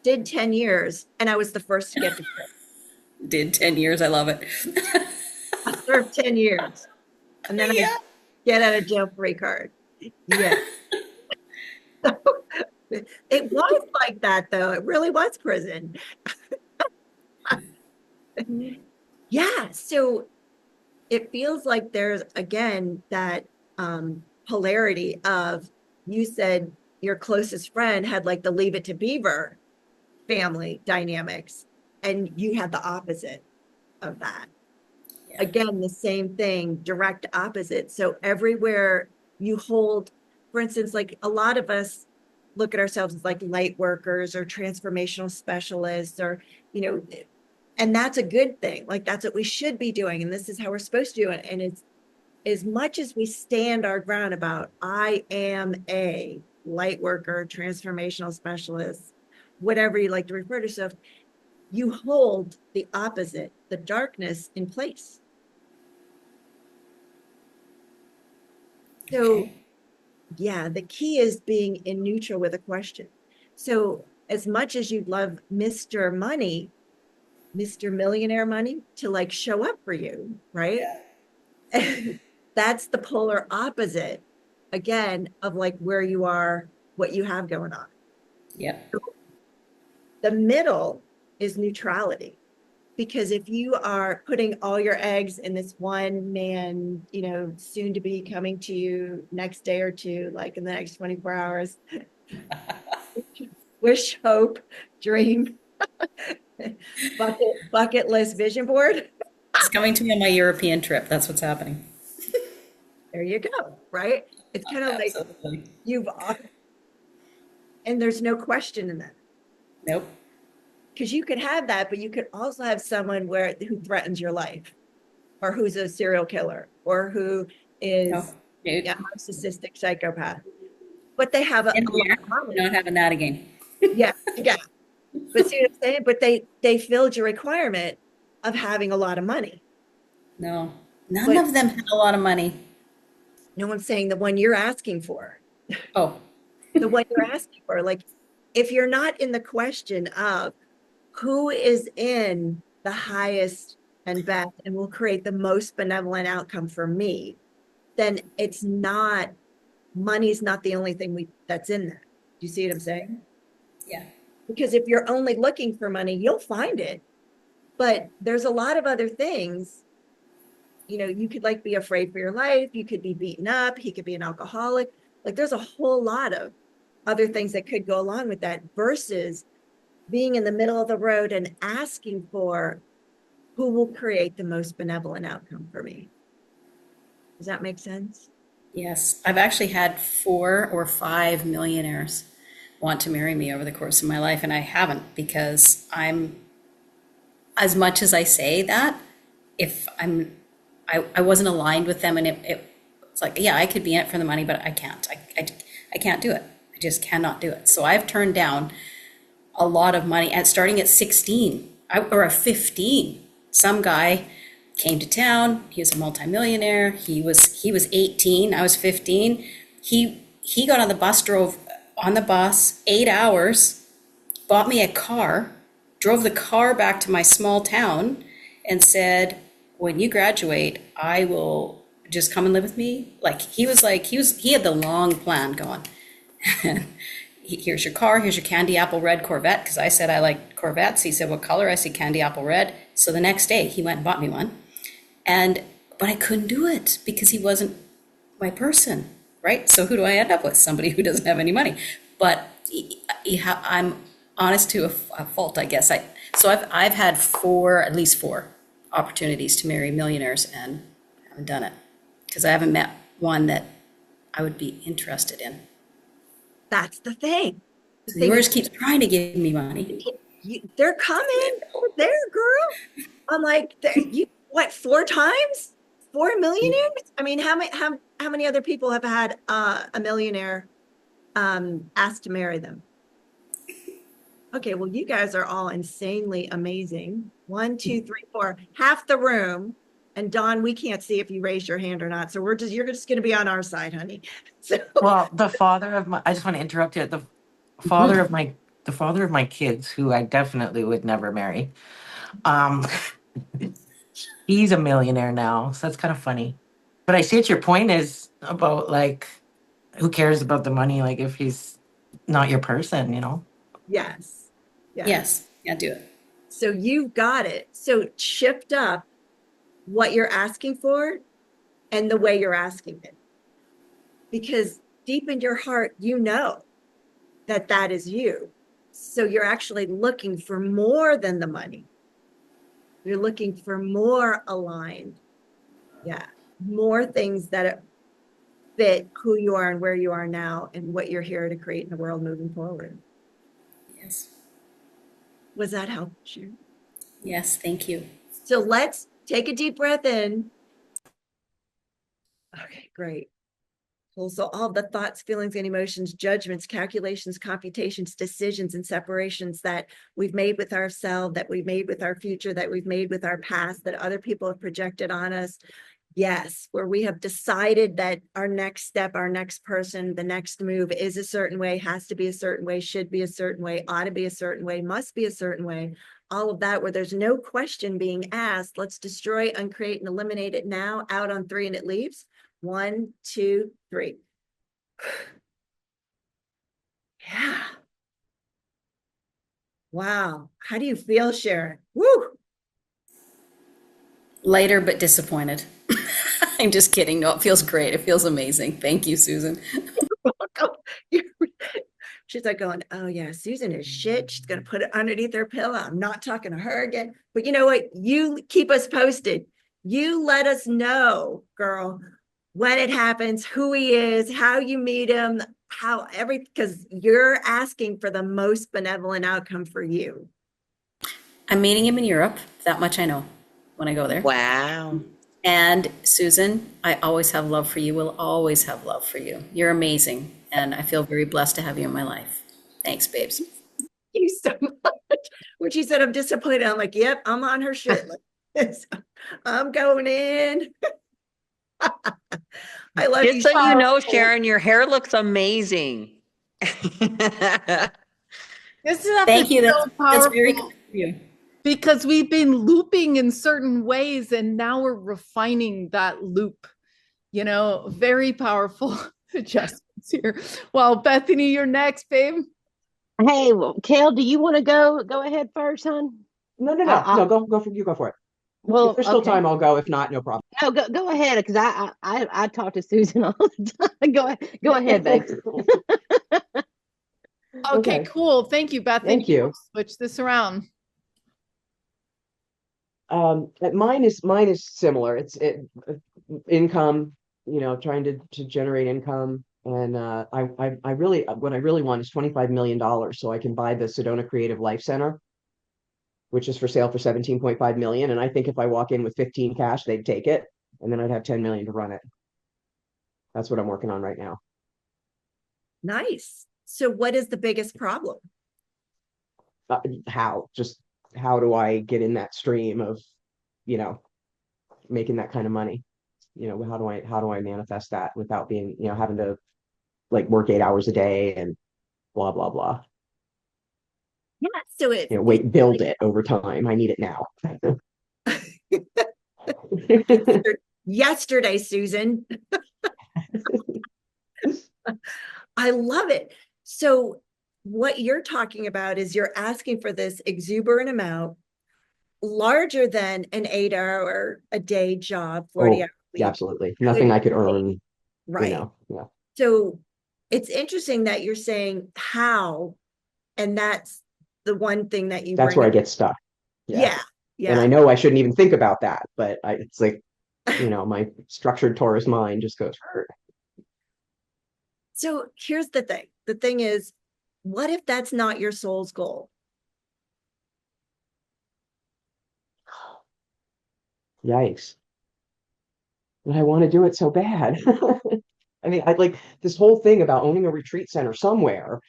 did 10 years, and I was the first to get divorced. Did 10 years, I love it. I served 10 years, and then I get out of jail free card. Yeah. It was like that, though. It really was prison. Yeah. So it feels like there's, again, that polarity of, you said your closest friend had like the Leave It to Beaver family dynamics, and you had the opposite of that. Yeah. Again, the same thing, direct opposite. So everywhere you hold, for instance, like a lot of us look at ourselves as like light workers or transformational specialists, or, and that's a good thing. Like that's what we should be doing. And this is how we're supposed to do it. And it's, as much as we stand our ground about, I am a light worker, transformational specialist, whatever you like to refer to yourself, you hold the opposite, the darkness, in place. So, yeah, the key is being in neutral with a question. So as much as you'd love Mr. Money, Mr. Millionaire Money, to like show up for you, right? Yeah. That's the polar opposite, again, of like where you are, what you have going on. Yeah. The middle is neutrality. Because if you are putting all your eggs in this one man, soon to be coming to you next day or two, like in the next 24 hours, wish, hope, dream, bucket list vision board. It's coming to me on my European trip. That's what's happening. There you go, right? It's kind of like and there's no question in that. Nope. Because you could have that, but you could also have someone who threatens your life, or who's a serial killer, or who is a narcissistic psychopath. But they have a lot of money. Not having that again. Yeah. But see what I'm saying? But they filled your requirement of having a lot of money. No, none of them had a lot of money. No one's saying the one you're asking for. Oh. The one you're asking for. Like, if you're not in the question of who is in the highest and best and will create the most benevolent outcome for me, then it's not, money's not the only thing that's in there. Do you see what I'm saying? Yeah. Because if you're only looking for money, you'll find it. But there's a lot of other things. You could like be afraid for your life. You could be beaten up. He could be an alcoholic. Like there's a whole lot of other things that could go along with that, versus being in the middle of the road and asking for who will create the most benevolent outcome for me. Does that make sense? Yes. I've actually had 4 or 5 millionaires want to marry me over the course of my life, and I haven't, because as much as I say that, if I wasn't aligned with them, and it's like, yeah, I could be in it for the money, but I can't. I can't do it. I just cannot do it. So I've turned down a lot of money, and starting at 16 or 15. Some guy came to town. He was a multimillionaire. He was 18. I was 15. He got on the bus, drove on the bus 8 hours, bought me a car, drove the car back to my small town, and said, when you graduate, I will just come and live with me. He had the long plan going. Here's your car, here's your candy apple red Corvette, because I said I liked Corvettes. He said, what color? I said candy apple red. So the next day he went and bought me one. But I couldn't do it because he wasn't my person, right? So who do I end up with? Somebody who doesn't have any money. But I'm honest to a fault, I guess. So I've had at least four opportunities to marry millionaires and haven't done it because I haven't met one that I would be interested in. That's the thing. So yours keeps trying to give me money. They're coming over there, girl. I'm like, what, 4 times? 4 millionaires? I mean, how many other people have had a millionaire asked to marry them? Okay, well, you guys are all insanely amazing. 1, 2, 3, 4, half the room. And Dawn, we can't see if you raised your hand or not. So you're just going to be on our side, honey. So Well, I just want to interrupt you. The father of my kids, who I definitely would never marry, um, he's a millionaire now. So that's kind of funny. But I see what your point is about, like, who cares about the money? Like, if he's not your person, yes. Yes, yeah, do it. So you got it. So shift up what you're asking for and the way you're asking it. Because deep in your heart, you know that is you. So you're actually looking for more than the money. You're looking for more aligned. Yeah. More things that fit who you are and where you are now and what you're here to create in the world moving forward. Yes. Was that helpful, Sharon? Yes, thank you. So let's take a deep breath in. Okay, great. Cool. So all the thoughts, feelings, and emotions, judgments, calculations, computations, decisions, and separations that we've made with ourselves, that we've made with our future, that we've made with our past, that other people have projected on us. Yes, where we have decided that our next step, our next person, the next move is a certain way, has to be a certain way, should be a certain way, ought to be a certain way, must be a certain way. All of that where there's no question being asked. Let's destroy, uncreate, and eliminate it now. Out on 3 and it leaves. 1, 2, 3. Yeah. Wow. How do you feel, Sharon? Woo! Lighter but disappointed. I'm just kidding. No, it feels great. It feels amazing. Thank you, Susan. She's like going, oh yeah, Susan is shit. She's going to put it underneath her pillow. I'm not talking to her again. But you know what? You keep us posted. You let us know, girl, when it happens, who he is, how you meet him, because you're asking for the most benevolent outcome for you. I'm meeting him in Europe. That much I know when I go there. Wow. And Susan, I always have love for you. Will always have love for you. You're amazing. And I feel very blessed to have you in my life. Thanks, babes. Thank you so much. When she said I'm disappointed, I'm like, yep, I'm on her shit. I'm going in. I love Just you. so you know, Sharon, your hair looks amazing. Thank you. That's very good for you. Because we've been looping in certain ways and now we're refining that loop. Very powerful adjustments here. Well, Bethany, you're next, babe. Hey, well, Kel, do you want to go ahead first, hon? No, go for you. Go for it. Well, if there's still time, I'll go. If not, no problem. No, go ahead, because I talk to Susan all the time. Go ahead, babe. Okay, cool. Thank you, Bethany. Thank you. We'll switch this around. Mine is similar. It's income, trying to generate income. And I really, what I really want is $25 million so I can buy the Sedona Creative Life Center, which is for sale for 17.5 million. And I think if I walk in with 15 cash, they'd take it. And then I'd have 10 million to run it. That's what I'm working on right now. Nice. So what is the biggest problem? How do I get in that stream of, making that kind of money? How do I manifest that without being, having to like work 8 hours a day and blah, blah, blah. Yeah. So build it over time. I need it now. Yesterday, Susan. I love it. So what you're talking about is you're asking for this exuberant amount larger than an 8-hour a day job, 40 hours. Yeah, absolutely. Nothing I could earn Right. Yeah. So it's interesting that you're saying how, and that's the one thing that you That's bring where I up. get stuck. Yeah. And I know I shouldn't even think about that, but it's like, my structured Taurus mind just goes, So here's the thing. The thing is, what if that's not your soul's goal? yikes. But I want to do it so bad. I mean, I like this whole thing about owning a retreat center somewhere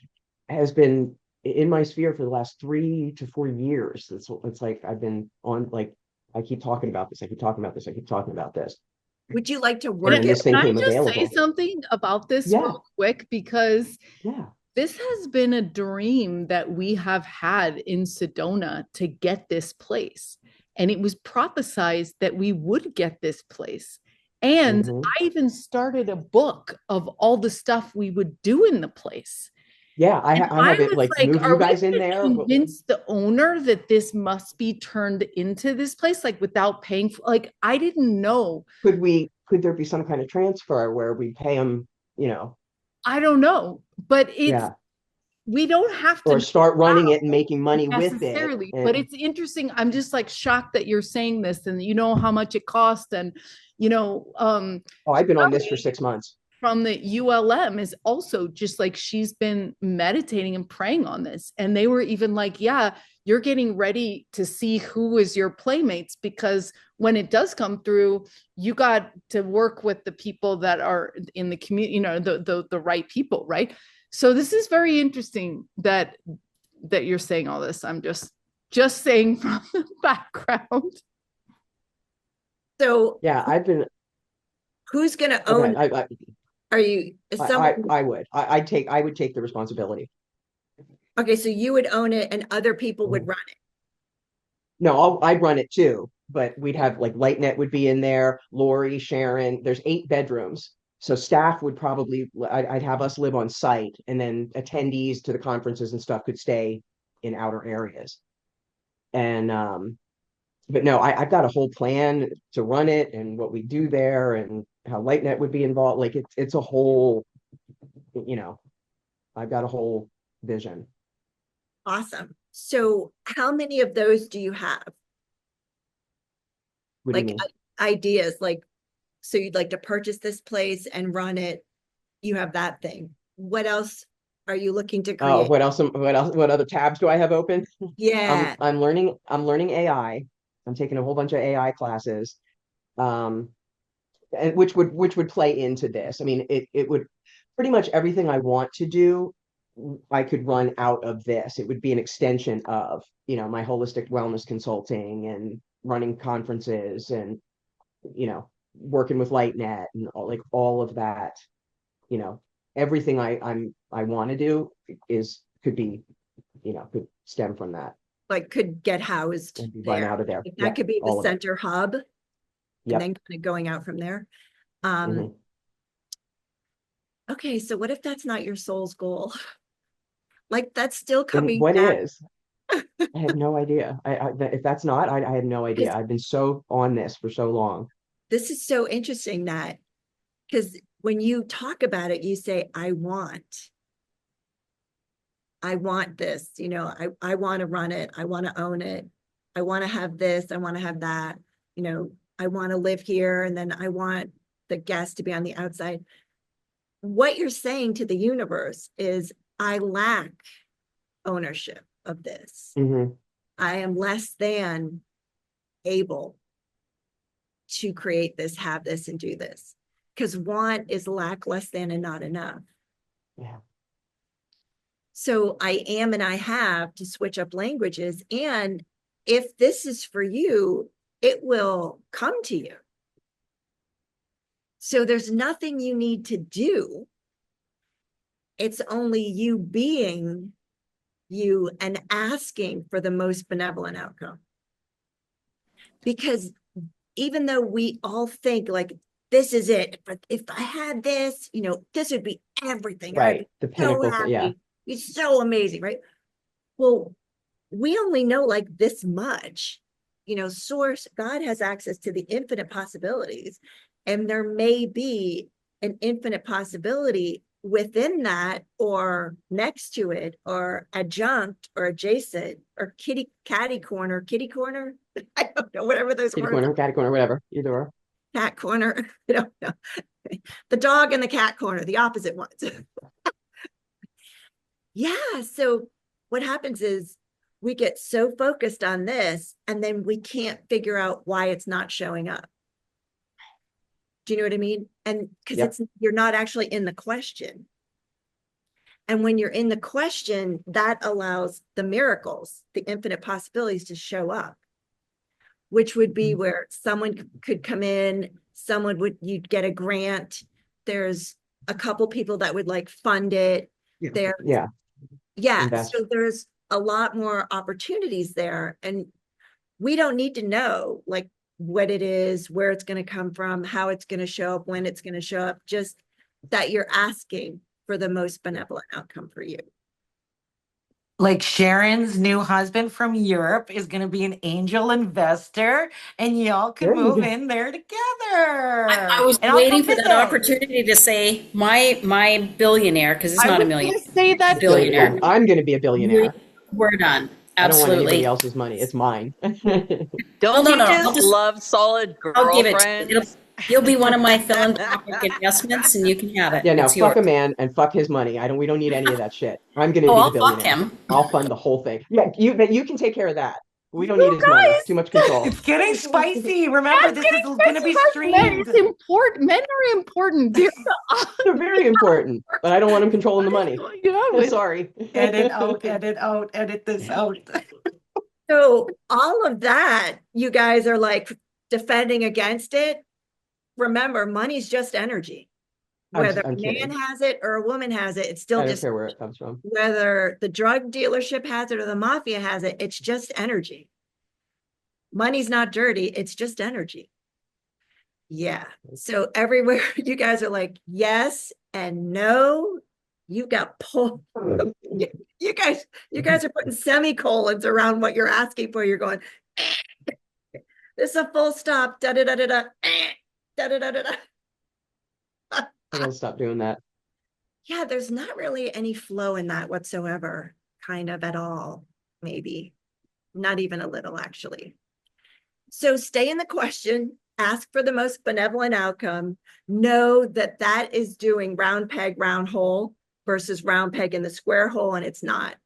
has been in my sphere for the last 3 to 4 years. It's like I've been on, like, I keep talking about this. I keep talking about this. I keep talking about this. Would you like to And work then this it? thing Can I came just say available. something about this Yeah. real quick? Because Yeah. this has been a dream that we have had in Sedona to get this place. And it was prophesized that we would get this place. And I even started a book of all the stuff we would do in the place. Yeah, I have it was like like, move are you we guys in gonna there. convince the owner that this must be turned into this place, like without paying for, like, I didn't know. Could there be some kind of transfer where we pay them, I don't know, but yeah, we don't have to or start running know it and making money with it. necessarily, but it's interesting. I'm just like shocked that you're saying this, and you know how much it costs. And Oh, I've been on this for 6 months. From the ULM is also just like, she's been meditating and praying on this, and they were even like, yeah, you're getting ready to see who is your playmates, because when it does come through, you got to work with the people that are in the community, the right people, right? So this is very interesting that you're saying all this. I'm just saying from the background. So Yeah, I've been. who's going to own? Okay, Are you someone? I would. I would take the responsibility. Okay, so you would own it and other people would run it. No, I'd run it too, but we'd have like LightNet would be in there, Laurie, Sharon. There's 8 bedrooms. So staff would probably, I'd have us live on site, and then attendees to the conferences and stuff could stay in outer areas. And but no, I've got a whole plan to run it and what we do there and how LightNet would be involved. Like it's a whole, I've got a whole vision. Awesome. So how many of those do you have? What do you Like mean? ideas, like, so you'd like to purchase this place and run it. You have that thing. What else are you looking to Oh, create? what other tabs do I have open? Yeah. I'm learning AI. I'm taking a whole bunch of AI classes. And which would play into this. I mean, it would pretty much everything I want to do, I could run out of this. It would be an extension of, my holistic wellness consulting and running conferences and, working with LightNet and all of that. Everything I want to do could stem from that. Like could get housed And be run there. out of there. Like Yeah, that could be the all of it. center hub, and Yep. then kind of going out from there. Mhm. Okay, so what if that's not your soul's goal? Like that's still Then coming what back. is? I have no idea. If that's not, I had no idea. I've been so on this for so long. This is so interesting that, because when you talk about it, you say, I want this, I want to run it. I want to own it. I want to have this. I want to have that, I want to live here. And then I want the guest to be on the outside. What you're saying to the universe is, I lack ownership of this. Mm-hmm. I am less than able to create this, have this, and do this. Because want is lack, less than, and not enough. Yeah. So I am and I have to switch up languages. And if this is for you, it will come to you. So there's nothing you need to do. It's only you being you and asking for the most benevolent outcome. Because even though we all think like, this is it, but if I had this, this would be everything. Right. The I'd be so pinnacle. happy. Yeah. It's so amazing, right? Well, we only know like this much. Source, God has access to the infinite possibilities. And there may be an infinite possibility within that, or next to it, or adjunct, or adjacent, or kitty corner. I don't know, whatever those Kitty words corner, are. catty corner, whatever, either or. Cat corner. I don't know. The dog and the cat corner, the opposite ones. Yeah. So what happens is we get so focused on this, and then we can't figure out why it's not showing up. Do you know what I mean? And because Yep. you're not actually in the question. And when you're in the question, that allows the miracles, the infinite possibilities to show up, which would be where someone could come in, you'd get a grant. There's a couple people that would like fund it. Yeah. Invest. So there's a lot more opportunities there. And we don't need to know like what it is, where it's going to come from, how it's going to show up, when it's going to show up, just that you're asking for the most benevolent outcome for you. Like Sharon's new husband from Europe is going to be an angel investor, and y'all can move in there together. I was And I'll waiting come for that visit. opportunity to say my billionaire, because it's not a million. Say that Billionaire. I'm going to be a billionaire. We're done. I don't want anybody Absolutely. else's money. It's mine. Don't no, you no, just love solid I'll give it to you. girlfriends? You'll be one of my philanthropic investments, and you can have it. Yeah, no, It's fuck yours. a man and fuck his money. We don't need any of that shit. I'm going to Oh, be the I'll fuck billionaire. him. I'll fund the whole thing. Yeah, you can take care of that. We don't need his money. Too much control. It's getting spicy. Remember, this is going to be streamed. It's important. Men are important. Dear. They're very important, but I don't want him controlling the money. Yeah, Sorry. Edit out, edit this out. So all of that, you guys are like defending against it. Remember, money's just energy. Whether I'm a man kidding. has it or a woman has it, it's still I don't just care where it comes from. whether the drug dealership has it or the mafia has it, it's just energy. Money's not dirty, it's just energy. Yeah. So everywhere you guys are like, yes and no, you got pulled. You guys are putting semicolons around what you're asking for. You're going, this is a full stop, da da da da da, da da da da da. I gotta stop doing that. Yeah, there's not really any flow in that whatsoever, kind of at all, maybe. Not even a little, actually. So stay in the question, ask for the most benevolent outcome, know that that is doing round peg, round hole versus round peg in the square hole, and it's not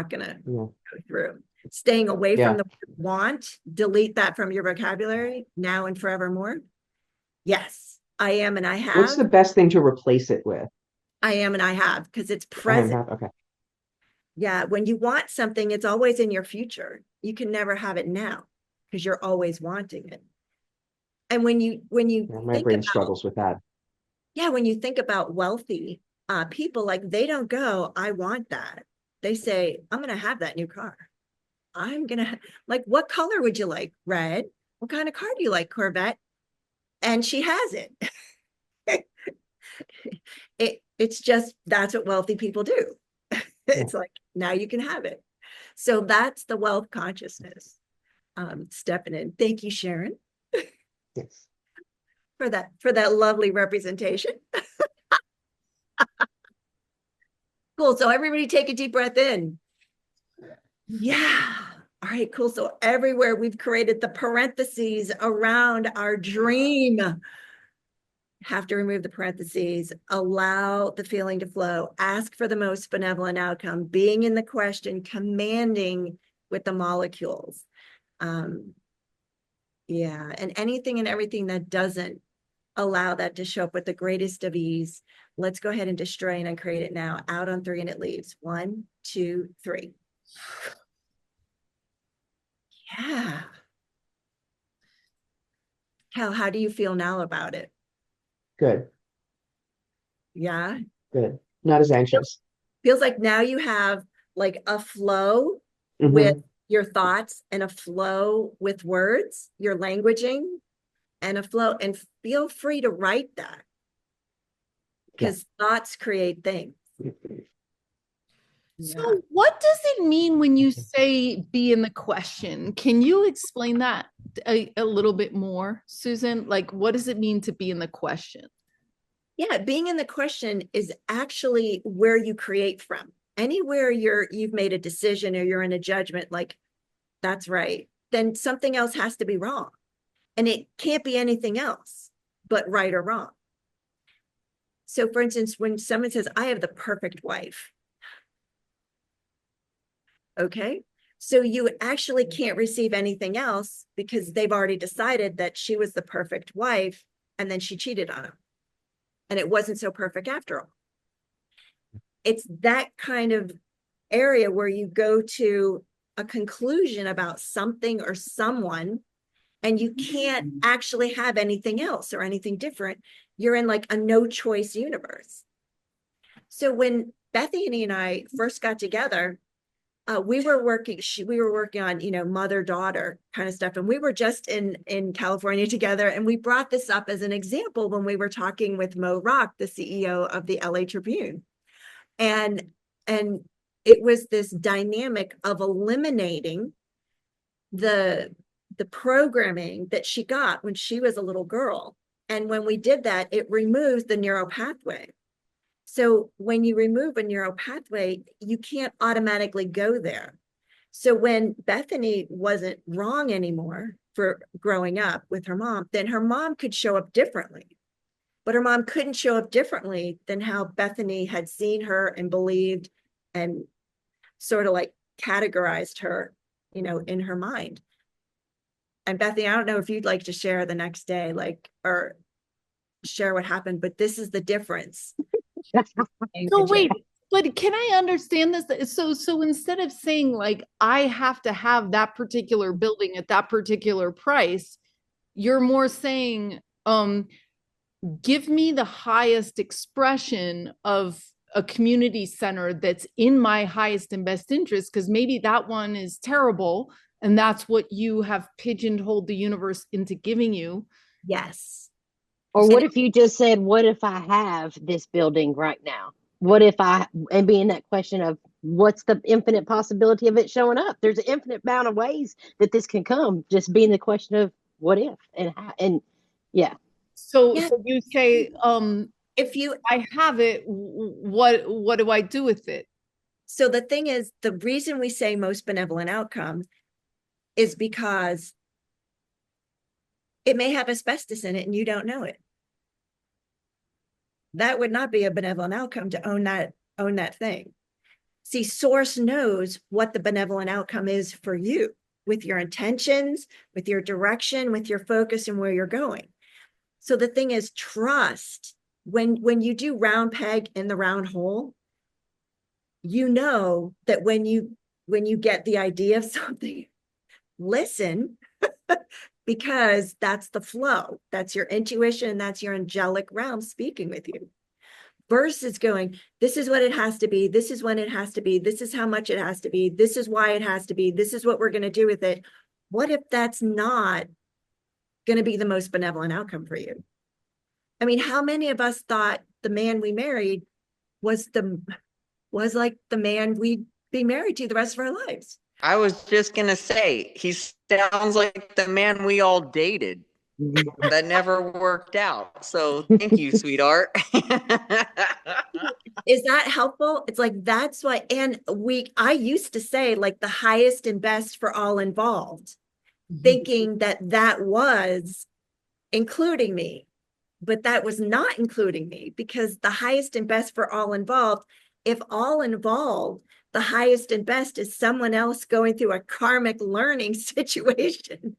gonna go through. Staying away from the want, delete that from your vocabulary now and forevermore. Yes, I am and I have. What's the best thing to replace it with? I am and I have, because it's present. Okay. Yeah, when you want something, it's always in your future. You can never have it now because you're always wanting it. And when you my brain struggles with that. Yeah, when you think about wealthy people, like they don't go, I want that. They say, I'm gonna have that new car. I'm gonna like, what color would you like? Red. What kind of car do you like? Corvette. And she has it. It's just, that's what wealthy people do. It's like, now you can have it. So that's the wealth consciousness. Stepping in. Thank you, Sharon. Yes. For that lovely representation. Cool. So everybody take a deep breath in. Yeah. All right, cool. So everywhere we've created the parentheses around our dream. Have to remove the parentheses, allow the feeling to flow, ask for the most benevolent outcome, being in the question, commanding with the molecules. Yeah, and anything and everything that doesn't allow that to show up with the greatest of ease, let's go ahead and destroy and uncreate it now. Out on 3 and it leaves. 1, 2, 3. Yeah. Cal, how do you feel now about it? Good. Yeah. Good. Not as anxious. Feels like now you have like a flow Mhm. with your thoughts and a flow with words, your languaging and a flow, and feel free to write that because thoughts create things. So what does it mean when you say be in the question? Can you explain that a little bit more, Susan? Like, what does it mean to be in the question? Yeah, being in the question is actually where you create from. Anywhere you've made a decision or you're in a judgment, like that's right, then something else has to be wrong. And it can't be anything else but right or wrong. So for instance, when someone says, I have the perfect wife, okay, so you actually can't receive anything else because they've already decided that she was the perfect wife and then she cheated on him. And it wasn't so perfect after all. It's that kind of area where you go to a conclusion about something or someone, and you can't actually have anything else or anything different. You're in like a no choice universe. So when Bethany and I first got together, we were working on, mother daughter kind of stuff, and we were just in California together, and we brought this up as an example when we were talking with Mo Rock, the CEO of the LA Tribune, and it was this dynamic of eliminating the programming that she got when she was a little girl, and when we did that, it removes the neural pathway. So when you remove a neural pathway, you can't automatically go there. So when Bethany wasn't wrong anymore for growing up with her mom, then her mom could show up differently. But her mom couldn't show up differently than how Bethany had seen her and believed and sort of like categorized her, in her mind. And Bethany, I don't know if you'd like to share the next day, or share what happened, but this is the difference. So wait, but can I understand this? So instead of saying like I have to have that particular building at that particular price, you're more saying give me the highest expression of a community center that's in my highest and best interest, because maybe that one is terrible and that's what you have pigeonholed the universe into giving you. Yes. Or what if you just said, what if I have this building right now? What if and being that question of what's the infinite possibility of it showing up? There's an infinite amount of ways that this can come, just being the question of what if and how, and yeah. So you say, if I have it, what do I do with it? So the thing is, the reason we say most benevolent outcome is because it may have asbestos in it and you don't know it. That would not be a benevolent outcome to own that thing. See, source knows what the benevolent outcome is for you, with your intentions, with your direction, with your focus, and where you're going. So the thing is, trust. When you do round peg in the round hole, you know that when you get the idea of something, listen, because that's the flow. That's your intuition. That's your angelic realm speaking with you. Versus going, this is what it has to be. This is when it has to be. This is how much it has to be. This is why it has to be. This is what we're going to do with it. What if that's not going to be the most benevolent outcome for you? I mean, how many of us thought the man we married was like the man we'd be married to the rest of our lives? I was just going to say, he sounds like the man we all dated that never worked out. So thank you, sweetheart. Is that helpful? It's like, that's why, and I used to say like the highest and best for all involved, thinking that was including me, but that was not including me, because the highest and best for all involved, if all involved, the highest and best is someone else going through a karmic learning situation,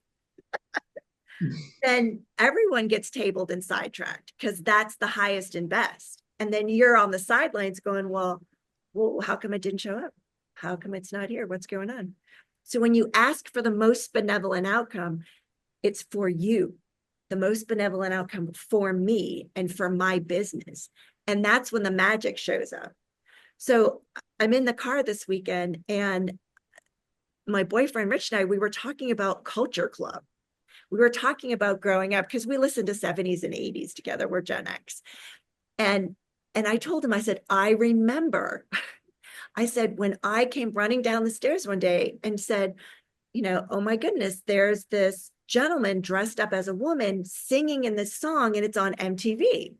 then everyone gets tabled and sidetracked, because that's the highest and best. And then you're on the sidelines going, well, how come it didn't show up? How come it's not here? What's going on? So when you ask for the most benevolent outcome, it's for you, the most benevolent outcome for me and for my business. And that's when the magic shows up. So I'm in the car this weekend, and my boyfriend, Rich, and I, we were talking about Culture Club. We were talking about growing up, because we listened to 70s and 80s together. We're Gen X. And I told him, I said, I remember, I said, when I came running down the stairs one day and said, oh my goodness, there's this gentleman dressed up as a woman singing in this song, and it's on MTV.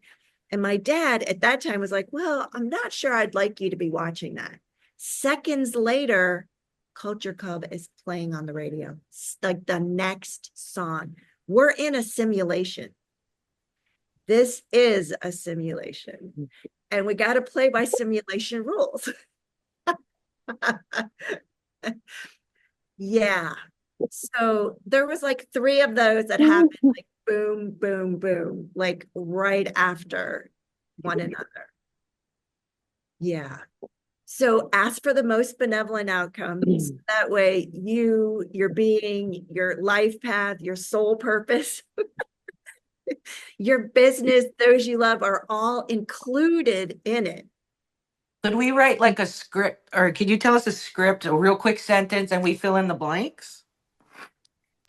And my dad at that time was like, well, I'm not sure I'd like you to be watching that. Seconds later, Culture Club is playing on the radio. It's like the next song. We're in a simulation. This is a simulation. And we got to play by simulation rules. Yeah. So there was like 3 of those that happened like boom, boom, boom, like right after one another. Yeah. So ask for the most benevolent outcome. So that way your being, your life path, your soul purpose, your business, those you love are all included in it. Could we write like a script, or could you tell us a script, a real quick sentence, and we fill in the blanks?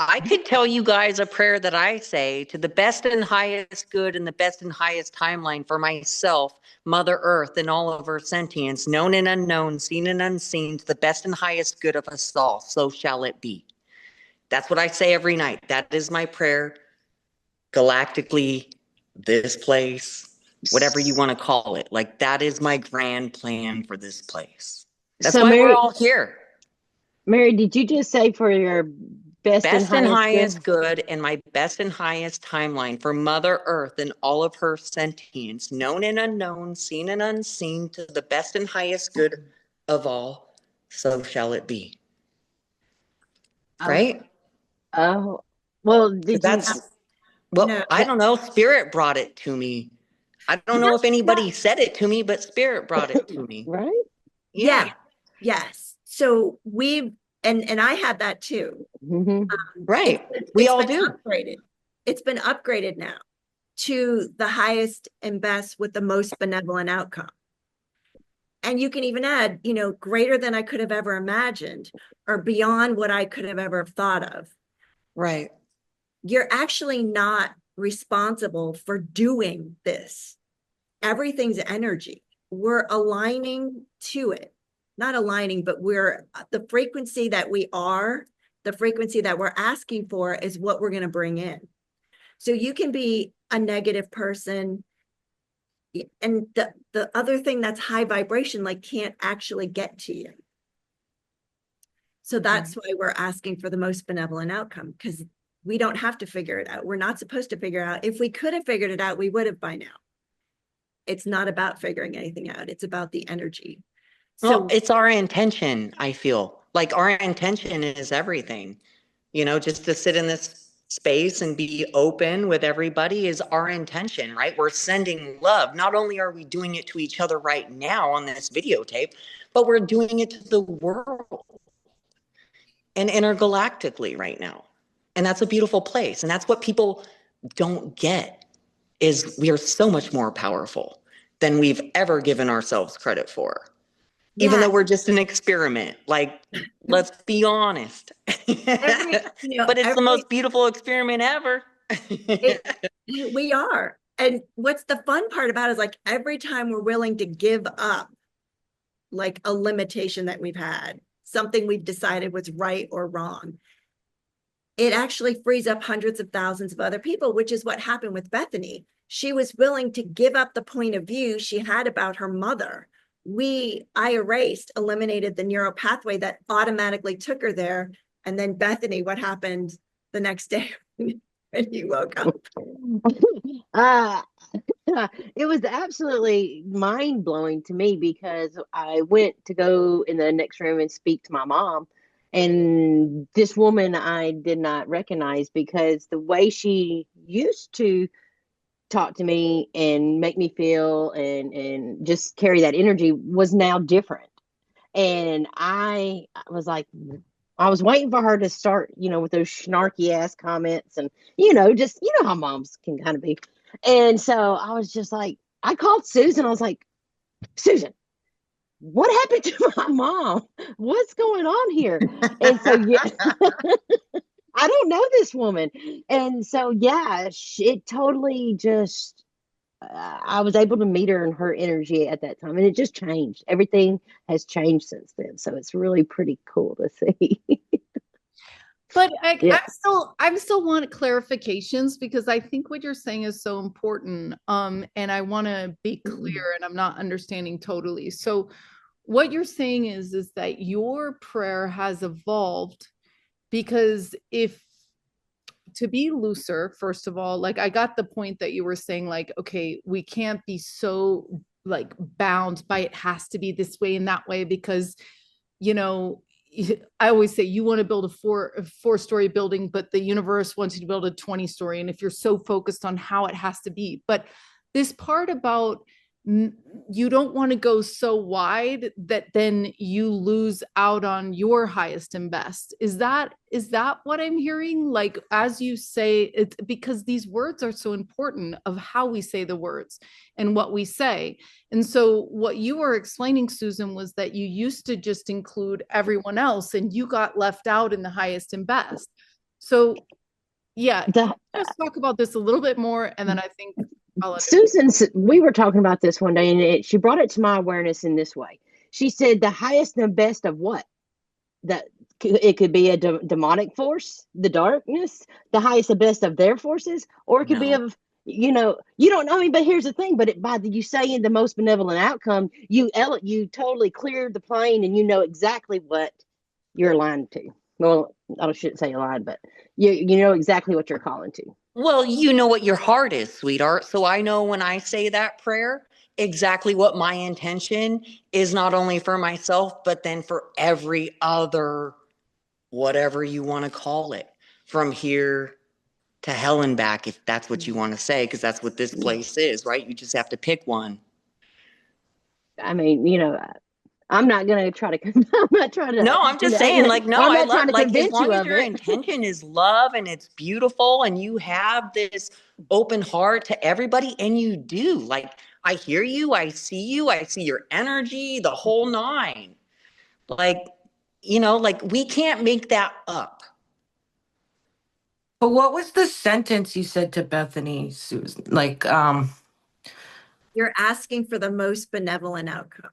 I could tell you guys a prayer that I say to the best and highest good and the best and highest timeline for myself, Mother Earth, and all of her sentience, known and unknown, seen and unseen, to the best and highest good of us all. So shall it be. That's what I say every night. That is my prayer. Galactically, this place, whatever you want to call it. Like, that is my grand plan for this place. That's So why we're Mary, all here. Mary, did you just say for your best and Best and highest good? highest good and my best and highest timeline for Mother Earth and all of her sentience, known and unknown, seen and unseen, to the best and highest good of all, so shall it be. Right? Oh, well, did you? That's, well, No. I don't know. Spirit brought it to me. I don't know if anybody said it to me, but Spirit brought it to me. Right? Yeah. Yes. So and I had that too. Mm-hmm. Right. We all been do. upgraded. It's been upgraded now to the highest and best with the most benevolent outcome. And you can even add, greater than I could have ever imagined or beyond what I could have ever thought of. Right. You're actually not responsible for doing this. Everything's energy. We're aligning to it. Not aligning, but we're the frequency that we are, the frequency that we're asking for is what we're going to bring in. So you can be a negative person, and the other thing that's high vibration like can't actually get to you. So that's why we're asking for the most benevolent outcome, because we don't have to figure it out. We're not supposed to figure it out. If we could have figured it out, we would have by now. It's not about figuring anything out. It's about the energy. Well, it's our intention, I feel. Like, our intention is everything. Just to sit in this space and be open with everybody is our intention, right? We're sending love. Not only are we doing it to each other right now on this videotape, but we're doing it to the world and intergalactically right now. And that's a beautiful place. And that's what people don't get, is we are so much more powerful than we've ever given ourselves credit for. Even though we're just an experiment, like, let's be honest. But it's the most beautiful experiment ever. We are. And what's the fun part about it is, like, every time we're willing to give up like a limitation that we've had, something we've decided was right or wrong, it actually frees up hundreds of thousands of other people, which is what happened with Bethany. She was willing to give up the point of view she had about her mother. I eliminated the neural pathway that automatically took her there. And then Bethany, what happened the next day when you woke up? It was absolutely mind-blowing to me, because I went to go in the next room and speak to my mom. And this woman I did not recognize, because the way she used to talk to me and make me feel and just carry that energy was now different. And I was like, I was waiting for her to start, with those snarky ass comments and, just, how moms can kind of be. And so I was just like, I called Susan. I was like, Susan, what happened to my mom? What's going on here? And so, yeah, I don't know this woman. And so, yeah, it totally just, I was able to meet her and her energy at that time. And it just changed. Everything has changed since then. So it's really pretty cool to see. But Yeah. I'm still want clarifications, because I think what you're saying is so important. And I want to be clear, and I'm not understanding totally. So what you're saying is that your prayer has evolved, because if, to be looser, first of all, like, I got the point that you were saying, like, okay, we can't be so like bound by it has to be this way and that way, because, you know, I always say you want to build a four-story building, but the universe wants you to build a 20-story. And if you're so focused on how it has to be, but this part about you don't want to go so wide that then you lose out on your highest and best. Is that what I'm hearing? Like, as you say, it's because these words are so important of how we say the words and what we say. And so what you were explaining, Susan, was that you used to just include everyone else and you got left out in the highest and best. So yeah, let's talk about this a little bit more, and then I think Susan, we were talking about this one day, and she brought it to my awareness in this way. She said the highest and best of what? That it could be a demonic force, the darkness, the highest and best of their forces, or it could be of, you know, you don't know. I mean, but here's the thing. But you saying the most benevolent outcome, you totally cleared the plane, and you know exactly what you're aligned to. Well, I shouldn't say aligned, but you know exactly what you're calling to. Well, you know what your heart is, sweetheart. So I know when I say that prayer, exactly what my intention is, not only for myself, but then for every other, whatever you want to call it, from here to hell and back, if that's what you want to say, because that's what this place is, right? You just have to pick one. I mean, you know, I'm not going to try to, I'm not trying to. No, I'm just saying, like, no, I'm I not love, trying to like, as convince long you as of your it. intention is love and it's beautiful and you have this open heart to everybody, and you do, like, I hear you, I see your energy, the whole nine. Like, you know, like, we can't make that up. But what was the sentence you said to Bethany, Susan? Like, You're asking for the most benevolent outcome.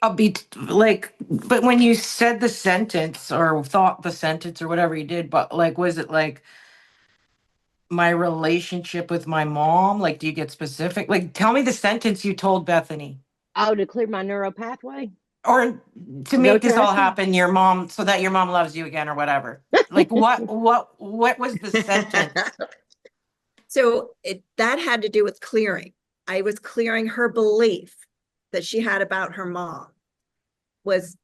I'll be like, but when you said the sentence or thought the sentence or whatever you did, but like, was it like my relationship with my mom? Like, do you get specific? Like, tell me the sentence you told Bethany. Oh, to clear my neural pathway? Or to Is that make what this you're all asking? happen, your mom, so that your mom loves you again or whatever. Like, what was the sentence? So that had to do with clearing. I was clearing her belief that she had about her mom. Was,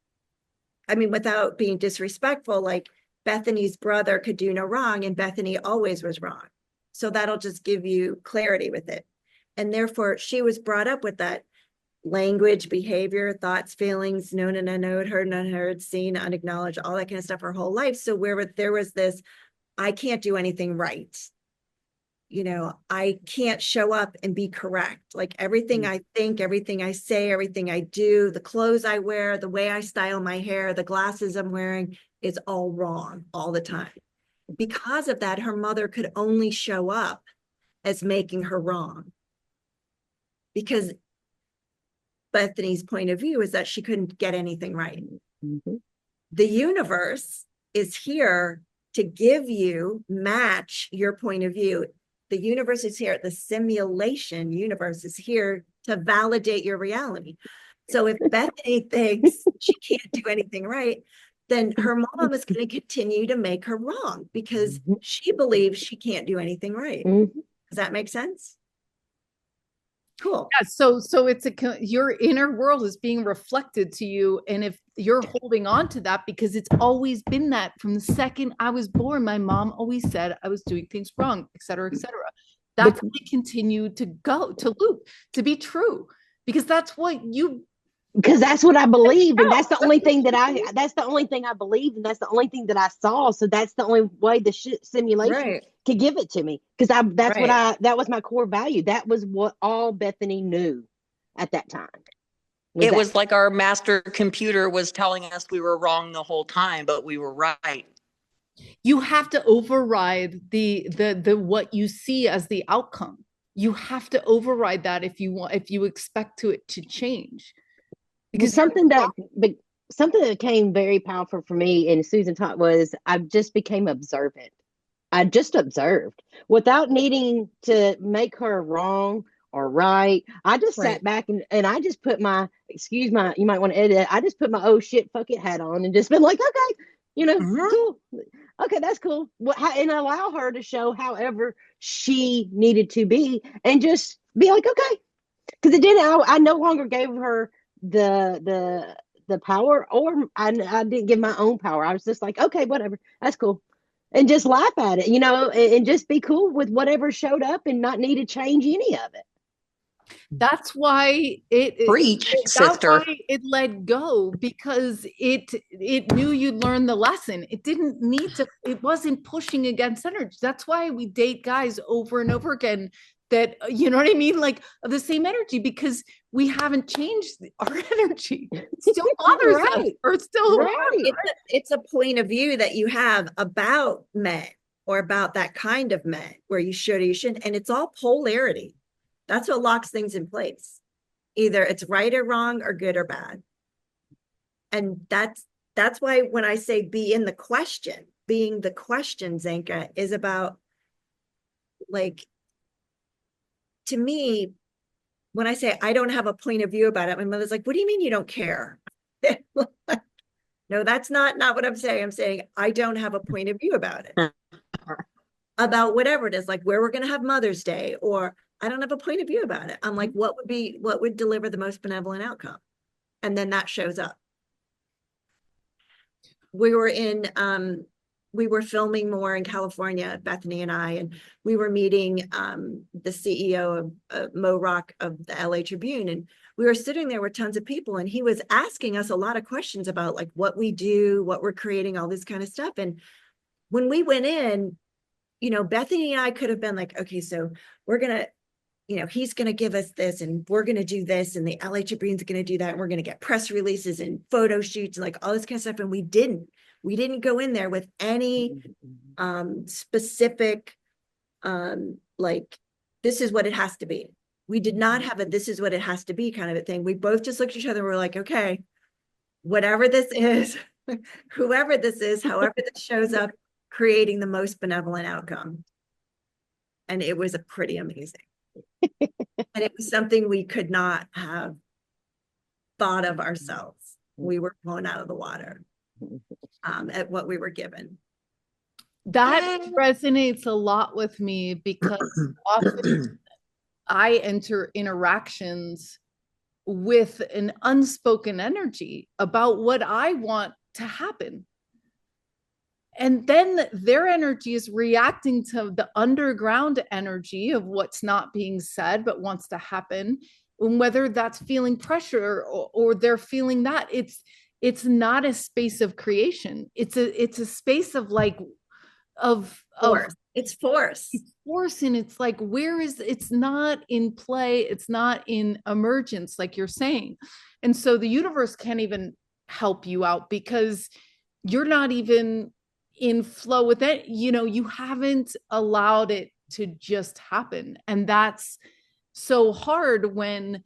I mean, without being disrespectful, like, Bethany's brother could do no wrong and Bethany always was wrong. So that'll just give you clarity with it. And therefore, she was brought up with that language, behavior, thoughts, feelings, known and unknown, heard and unheard, seen, unacknowledged, all that kind of stuff her whole life. So where there was this, I can't do anything right. You know, I can't show up and be correct. Like, everything I think, everything I say, everything I do, the clothes I wear, the way I style my hair, the glasses I'm wearing is all wrong all the time. Because of that, her mother could only show up as making her wrong. Because Bethany's point of view is that she couldn't get anything right. Mm-hmm. The universe is here to give you, match your point of view. The universe is here. The simulation universe is here to validate your reality. So if Bethany thinks she can't do anything right, then her mom is going to continue to make her wrong because she believes she can't do anything right. Mm-hmm. Does that make sense? Cool. Yeah, so it's your inner world is being reflected to you, and if you're holding on to that, because it's always been that from the second I was born, my mom always said I was doing things wrong, et cetera, et cetera. That's going to continue to go to loop, to be true, because that's what you. Because that's what I believe, and that's the only thing that's the only thing I believe, and that's the only thing that I saw. So that's the only way the simulation could give it to me. Because that was my core value. That was what all Bethany knew at that time. It was like our master computer was telling us we were wrong the whole time, but we were right. You have to override the what you see as the outcome. You have to override that if you expect it to change. Because something that became very powerful for me, and Susan taught, was I just became observant. I just observed without needing to make her wrong or right. I just Right. sat back and I just put my, excuse my, you might want to edit it. I just put my oh shit, fuck it hat on and just been like, okay, Mhm. cool. Okay, that's cool. And allow her to show however she needed to be and just be like, okay. Because it didn't, I no longer gave her the power, or I didn't give my own power. I was just like, okay, whatever. That's cool. And just laugh at it, and just be cool with whatever showed up and not need to change any of it. That's why Preach, that's sister. why it let go, because it knew you'd learn the lesson. It didn't need to, it wasn't pushing against energy. That's why we date guys over and over again that, you know what I mean, like of the same energy, because we haven't changed our energy. It still bothers us, Right. or it's still Right. It's a point of view that you have about men or about that kind of men where you should or you shouldn't. And it's all polarity. That's what locks things in place. Either it's right or wrong or good or bad. And that's why when I say be in the question, being the question, Zenka, is about, like, to me, when I say I don't have a point of view about it, my mother's like, what do you mean you don't care? No, that's not what I'm saying. I'm saying I don't have a point of view about it. About whatever it is, like where we're going to have Mother's Day, or I don't have a point of view about it. I'm like, what would deliver the most benevolent outcome? And then that shows up. We were filming more in California, Bethany and I, and we were meeting the CEO of Mo Rock of the LA Tribune, and we were sitting there with tons of people, and he was asking us a lot of questions about like what we do, what we're creating, all this kind of stuff. And when we went in, Bethany and I could have been like, okay, so we're gonna, he's gonna give us this, and we're gonna do this, and the LA Tribune's gonna do that, and we're gonna get press releases and photo shoots and like all this kind of stuff. And we didn't go in there with any specific like, this is what it has to be. We did not have a this is what it has to be kind of a thing. We both just looked at each other and were like, okay, whatever this is, whoever this is, however this shows up, creating the most benevolent outcome. And it was pretty amazing. And it was something we could not have thought of ourselves. We were blown out of the water at what we were given. that resonates a lot with me, because often I enter interactions with an unspoken energy about what I want to happen. And then their energy is reacting to the underground energy of what's not being said but wants to happen. And whether that's feeling pressure or they're feeling that, it's not a space of creation. It's a space of like Force. It's force. It's force, and it's like, it's not in play, it's not in emergence, like you're saying. And so the universe can't even help you out, because you're not even in flow with it. You haven't allowed it to just happen. And that's so hard when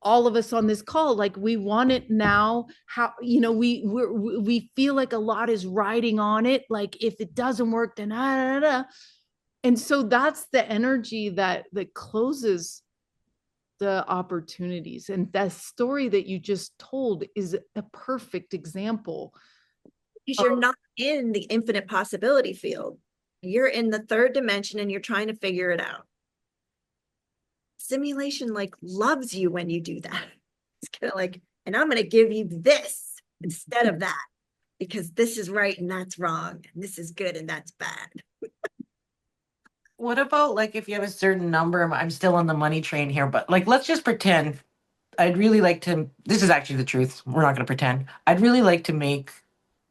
all of us on this call, like, we want it now. How, we feel like a lot is riding on it, like if it doesn't work, then and so that's the energy that closes the opportunities. And that story that you just told is a perfect example. Because you're not in the infinite possibility field. You're in the third dimension and you're trying to figure it out. Simulation like loves you when you do that. It's kind of like, and I'm going to give you this instead of that, because this is right and that's wrong, and this is good and that's bad. What about like if you have a certain number? I'm still on the money train here, but like let's just pretend. I'd really like to. This is actually the truth. We're not going to pretend. I'd really like to make.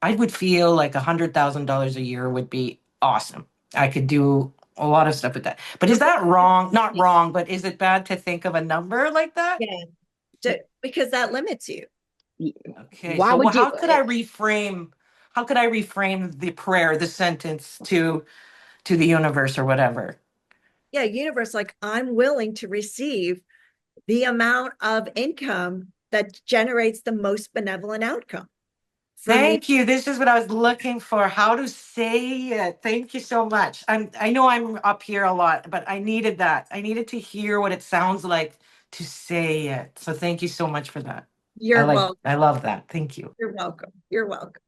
I would feel like $100,000 a year would be awesome. I could do a lot of stuff with that. But is that wrong? Not wrong, but is it bad to think of a number like that? Yeah, because that limits you. Okay, Why so would you? how could I reframe? How could I reframe the prayer, the sentence to the universe or whatever? Yeah, universe, like, I'm willing to receive the amount of income that generates the most benevolent outcome. for me. Thank you. This is what I was looking for. How to say it. Thank you so much. I know I'm up here a lot, but I needed that. I needed to hear what it sounds like to say it. So thank you so much for that. You're welcome. I love that. Thank you. You're welcome. You're welcome.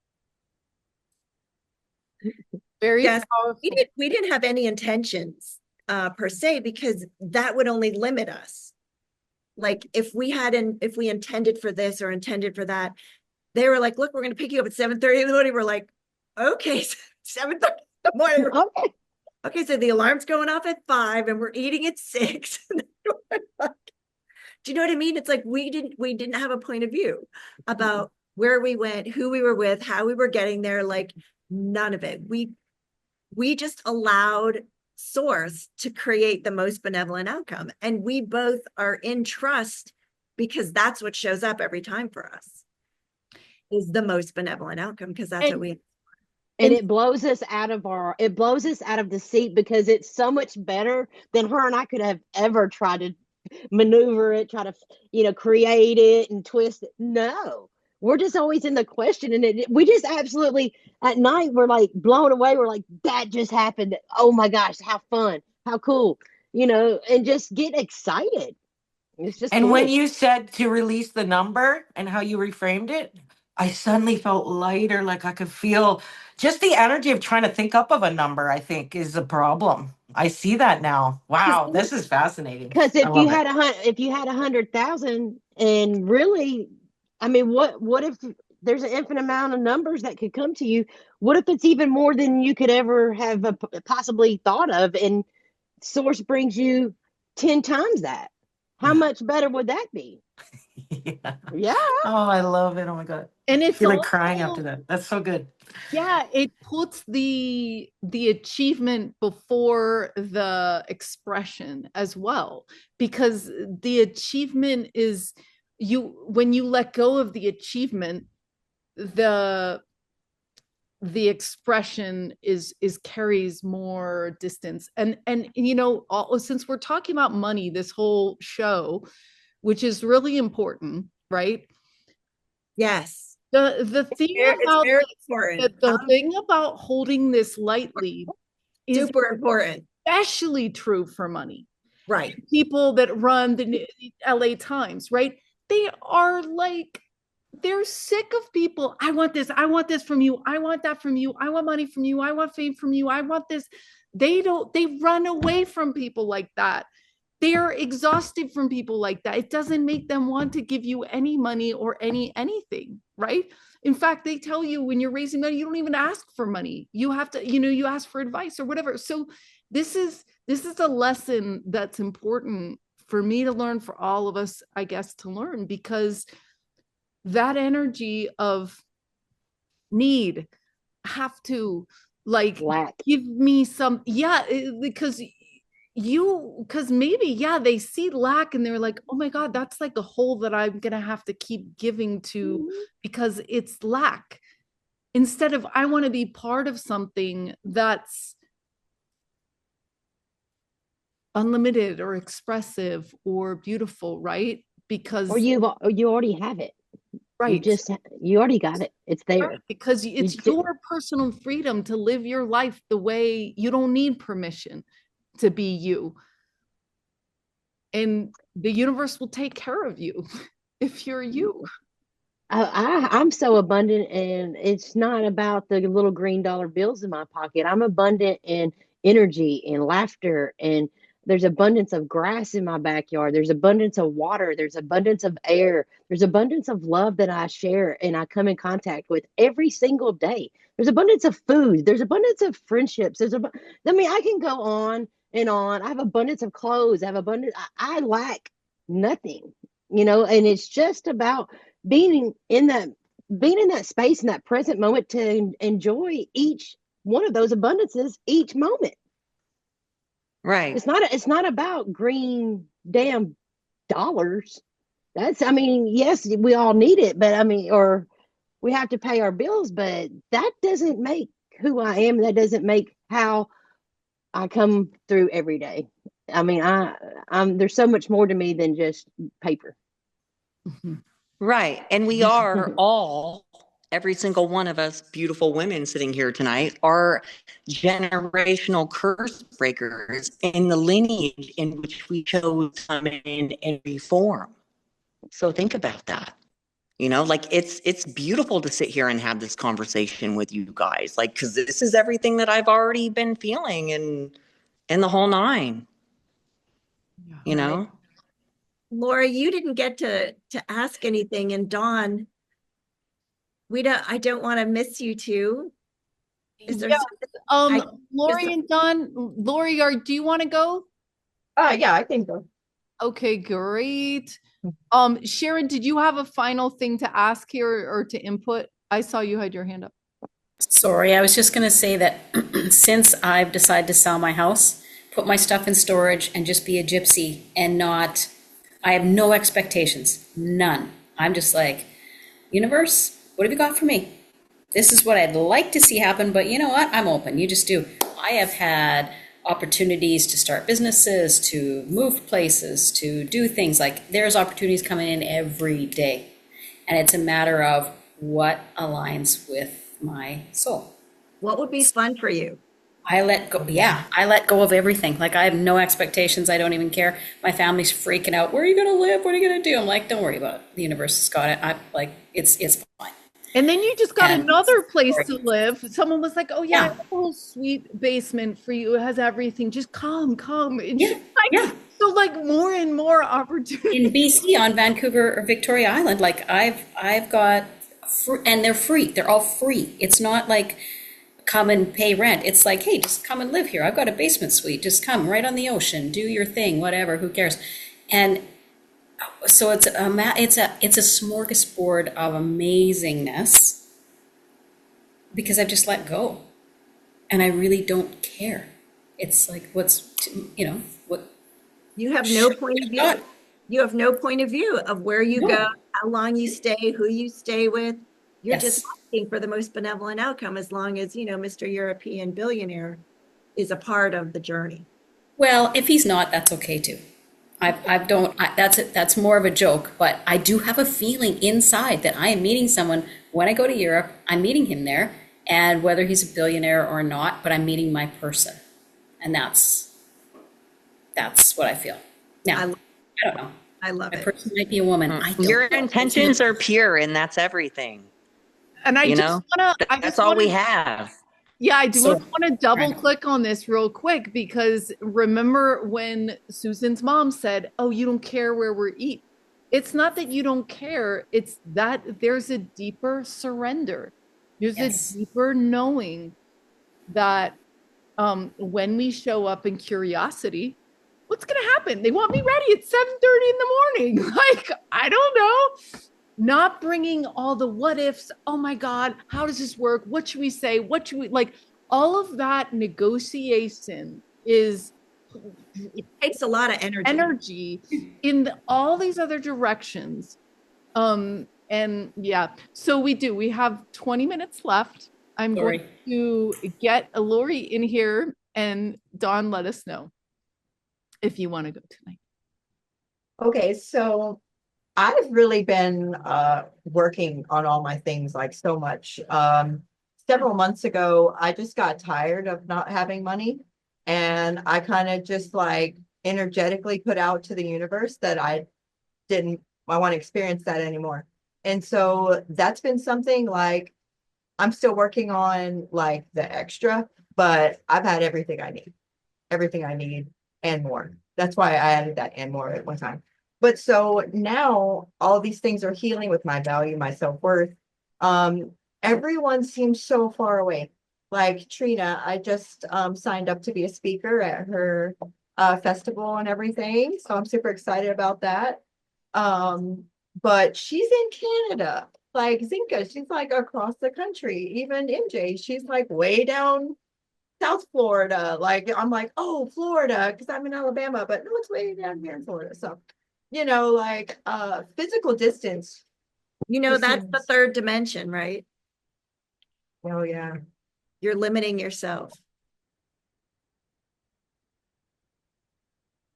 Very Yes, powerful. we didn't have any intentions per se, because that would only limit us. Like if we intended for this or intended for that, they were like, look, we're going to pick you up at 7:30 in the morning. We're like, okay, 7:30 in the morning. Okay. Okay, so the alarm's going off at 5 and we're eating at 6. Do you know what I mean? It's like we didn't have a point of view about where we went, who we were with, how we were getting there. Like none of it. We just allowed source to create the most benevolent outcome. And we both are in trust, because that's what shows up every time for us, is the most benevolent outcome, because that's what we. And it blows us out of the seat, because it's so much better than her and I could have ever tried to maneuver it, try to, create it and twist it. No, we're just always in the question. And we just absolutely, at night, we're like blown away. We're like, that just happened. Oh my gosh, how fun, how cool, and just get excited. It's just And when bliss. you said to release the number and how you reframed it, I suddenly felt lighter, like I could feel just the energy of trying to think up of a number, I think is a problem. I see that now. Wow, this is fascinating. Because I love it. if you had 100,000, and really, I mean, what if there's an infinite amount of numbers that could come to you? What if it's even more than you could ever have possibly thought of, and source brings you 10 times that? How much better would that be? Yeah. Yeah. Oh, I love it. Oh my God. And I it's feel like also, crying after that. That's so good. yeah, it puts the achievement before the expression as well, because the achievement is when you let go of the achievement, the expression is carries more distance. And since we're talking about money this whole show, which is really important, right? Yes. The thing about very important. the thing about holding this lightly is Super important. especially true for money. Right. People that run the LA Times, right? They are like, they're sick of people. I want this from you. I want that from you. I want money from you. I want fame from you. I want this. They run away from people like that. They're exhausted from people like that. It doesn't make them want to give you any money or anything, right? In fact, they tell you when you're raising money, you don't even ask for money. You have to, you ask for advice or whatever. So this is a lesson that's important for me to learn, for all of us, I guess, to learn, because that energy of need, have to, like, Lack. give me some, because maybe, they see lack and they're like, oh my God, that's like a hole that I'm gonna have to keep giving to, because it's lack. Instead of, I want to be part of something that's unlimited or expressive or beautiful, right? Because You already have it. right, You already got it. It's there. right, because it's your personal freedom to live your life the way you don't need permission to be you. And the universe will take care of you if you're you. I'm so abundant, and it's not about the little green dollar bills in my pocket. I'm abundant in energy and laughter, and there's abundance of grass in my backyard. There's abundance of water. There's abundance of air. There's abundance of love that I share and I come in contact with every single day. There's abundance of food. There's abundance of friendships. I can go on and on. I have abundance of clothes. I have abundance. I lack nothing, and it's just about being in that space in that present moment to enjoy each one of those abundances each moment. Right. It's not about green damn dollars. Yes, we all need it, but or we have to pay our bills, but that doesn't make who I am. That doesn't make how I come through every day. There's so much more to me than just paper. Right. And we are all every single one of us beautiful women sitting here tonight are generational curse breakers in the lineage in which we chose to come in and reform. So think about that. You know, like it's beautiful to sit here and have this conversation with you guys, like, because this is everything that I've already been feeling and the whole nine. You know, Laura, you didn't get to ask anything, and Dawn, I don't want to miss you two. Is there Yes, I- Laurie and Don, Laurie, do you want to go? Yeah, I think so. Okay, great. Sharon, did you have a final thing to ask here or to input? I saw you had your hand up. Sorry, I was just going to say that since I've decided to sell my house, put my stuff in storage and just be a gypsy and not, I have no expectations, none. I'm just like, universe, what have you got for me? This is what I'd like to see happen, but you know what? I'm open. You just do. I have had opportunities to start businesses, to move places, to do things. Like there's opportunities coming in every day. And it's a matter of what aligns with my soul. what would be fun for you? I let go. Yeah, I let go of everything. Like I have no expectations. I don't even care. My family's freaking out. Where are you going to live? What are you going to do? I'm like, don't worry about it. The universe has got it. I'm like, it's fine. And then you just got And- another place to live. Someone was like, oh yeah, Yeah. I have a whole sweet basement for you. It has everything. Just come. And Yeah, she's like, yeah. so like more and more opportunities. In BC on Vancouver or Victoria Island, like I've got, and they're free. They're all free. It's not like come and pay rent. It's like, hey, just come and live here. I've got a basement suite. Just come right on the ocean, do your thing, whatever. Who cares? And so it's a smorgasbord of amazingness because I've just let go, and I really don't care. It's like what You have no point of view. You have no point of view of where you No. go, how long you stay, who you stay with. You're Yes. just looking for the most benevolent outcome as long as, Mr. European billionaire is a part of the journey. Well, if he's not, that's okay too. That's more of a joke, but I do have a feeling inside that I am meeting someone when I go to Europe. I'm meeting him there, and whether he's a billionaire or not, but I'm meeting my person, and that's what I feel. Now, I don't know. I love My it. person might be a woman. I don't your know. intentions are pure, and that's everything. And I You just know, wanna, that's all we have. Yeah, I do So- want to double click on this real quick because remember when Susan's mom said, oh, you don't care where we eat. It's not that you don't care. It's that there's a deeper surrender. There's Yes. a deeper knowing that when we show up in curiosity, what's going to happen? They want me ready at 7:30 in the morning. Like, I don't know. Not bringing all the what ifs. Oh my God, how does this work? What should we say? What should we like? All of that negotiation is It takes a lot of energy. in all these other directions. And yeah, so we have 20 minutes left. I'm Sorry. going to get a Laurie in here, and Dawn, let us know if you want to go tonight. Okay, so I've really been working on all my things like so much. Several months ago, I just got tired of not having money, and I kind of just like energetically put out to the universe that I want to experience that anymore. And so that's been something like I'm still working on like the extra, but I've had everything I need and more. That's why I added that and more at one time. But so now all these things are healing with my value, my self-worth. Everyone seems so far away. Like Trina, I just signed up to be a speaker at her festival and everything. So I'm super excited about that. But she's in Canada. Like Zinka, she's like across the country. Even MJ, she's like way down South Florida. Like I'm like, oh, Florida, because I'm in Alabama, but no, it's way down here in Florida. So, like physical distance. That's the third dimension, right? Oh yeah. You're limiting yourself.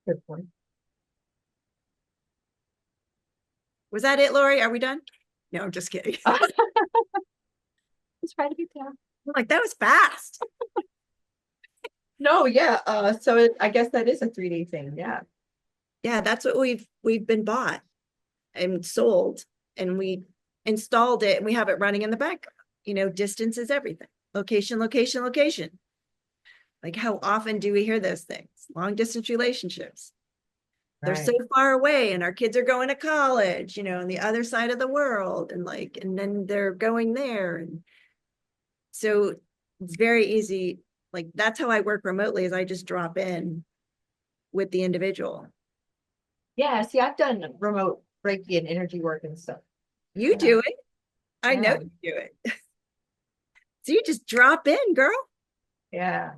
Good point. Was that it, Laurie? Are we done? No, I'm just kidding. Just try to get down. I'm like, that was fast. No, yeah. I guess that is a 3D thing. Yeah. Yeah, that's what we've been bought and sold, and we installed it and we have it running in the background. Distance is everything. Location, location, location. Like, how often do we hear those things? Long distance relationships. They're so far away, and our kids are going to college, on the other side of the world, and then they're going there. And so it's very easy. Like, that's how I work remotely, is I just drop in with the individual. Yeah. See, I've done remote Reiki and energy work and stuff. You do it. I know you do it. So you just drop in, girl. Yeah.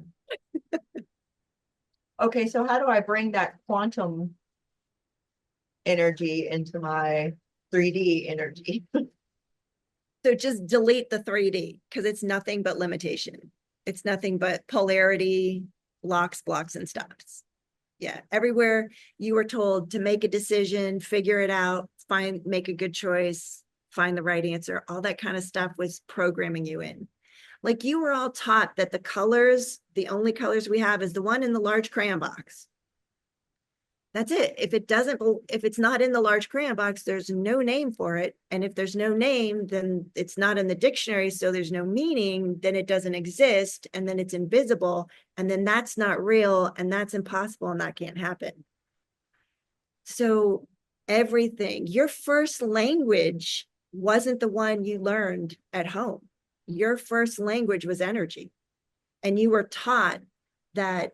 Okay. So how do I bring that quantum energy into my 3D energy? So just delete the 3D, because it's nothing but limitation. It's nothing but polarity, locks, blocks, and stops. Yeah. Everywhere you were told to make a decision, figure it out, make a good choice, find the right answer, all that kind of stuff was programming you in. Like, you were all taught that the only colors we have is the one in the large crayon box. That's it. If it's not in the large crayon box, there's no name for it. And if there's no name, then it's not in the dictionary. So there's no meaning, then it doesn't exist. And then it's invisible. And then that's not real. And that's impossible. And that can't happen. So everything, your first language wasn't the one you learned at home. Your first language was energy. And you were taught that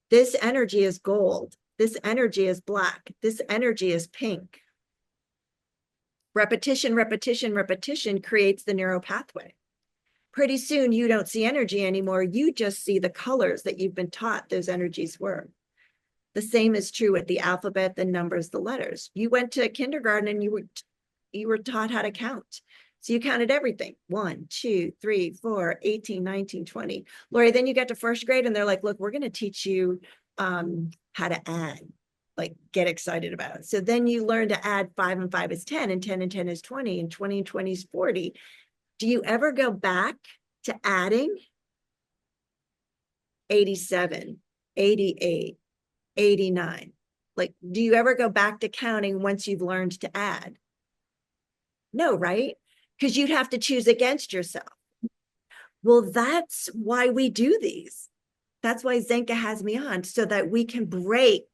this energy is gold. This energy is black. This energy is pink. Repetition, repetition, repetition creates the neural pathway. Pretty soon, you don't see energy anymore. You just see the colors that you've been taught those energies were. The same is true with the alphabet, the numbers, the letters. You went to kindergarten and you were taught how to count. So you counted everything. 1, 2, 3, 4, 18, 19, 20. Laurie, then you get to first grade and they're like, look, we're going to teach you how to add, like, get excited about it. So then you learn to add 5 and 5 is 10, and 10 and 10 is 20, and 20 and 20 is 40. Do you ever go back to adding? 87, 88, 89. Like, do you ever go back to counting once you've learned to add? No, right? Because you'd have to choose against yourself. Well, that's why we do these. That's why Zenka has me on, so that we can break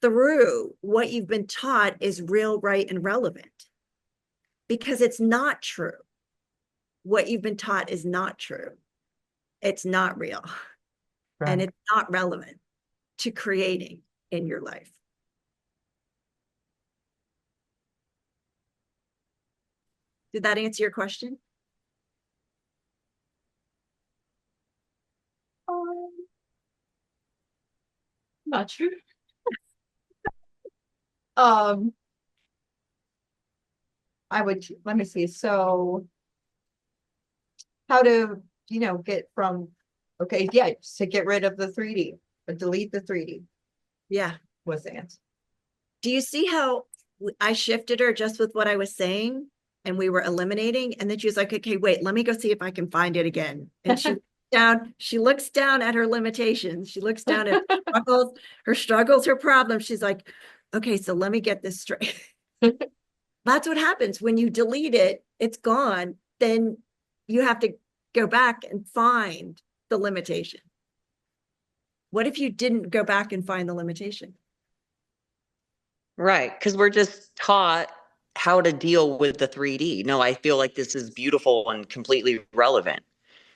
through what you've been taught is real, right, and relevant. Because it's not true. What you've been taught is not true. It's not real. Right. And it's not relevant to creating in your life. Did that answer your question? Not sure. Let me see. So how to, get from, okay, yeah, to get rid of the 3D, or delete the 3D. Yeah. Was the answer. Do you see how I shifted her just with what I was saying, and we were eliminating, and then she was like, okay, wait, let me go see if I can find it again. And she looks down at her limitations. She looks down at her struggles, her problems. She's like, okay, so let me get this straight. That's what happens when you delete it. It's gone. Then you have to go back and find the limitation. What if you didn't go back and find the limitation? Right, because we're just taught how to deal with the 3D. No, I feel like this is beautiful and completely relevant.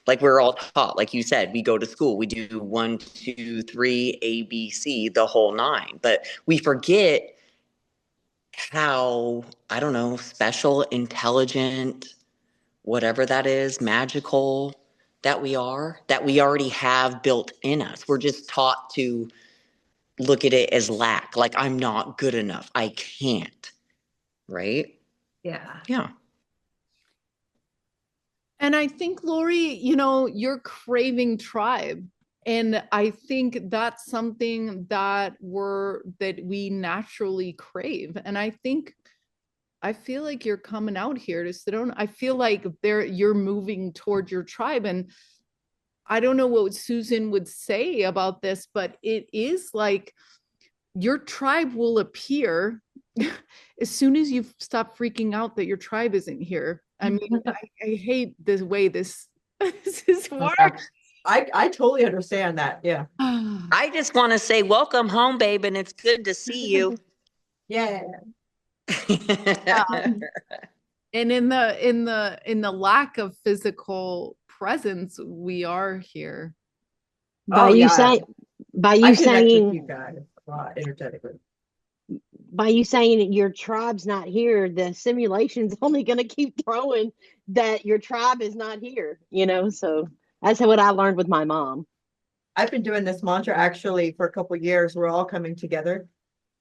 Like, we're all taught, like you said, we go to school, we do 1, 2, 3, A, B, C, the whole 9. But we forget how, I don't know, special, intelligent, whatever that is, magical that we are, that we already have built in us. We're just taught to look at it as lack, like, I'm not good enough, I can't, right? Yeah. Yeah. And I think, Laurie, you're craving tribe. And I think that's something that we naturally crave. And I think I feel like you're coming out here to Sedona. I feel like you're moving toward your tribe. And I don't know what Susan would say about this, but it is like your tribe will appear as soon as you stop freaking out that your tribe isn't here. I mean, I hate the way this this works. I totally understand that. Yeah. I just want to say, welcome home, babe, and it's good to see you. Yeah. And in the lack of physical presence, we are here. By Oh, you yeah. saying, by I you connect with you saying, guys a lot energetically. by you saying your tribe's not here, the simulation's only going to keep throwing that your tribe is not here, you know? So that's what I learned with my mom. I've been doing this mantra actually for a couple of years. We're all coming together.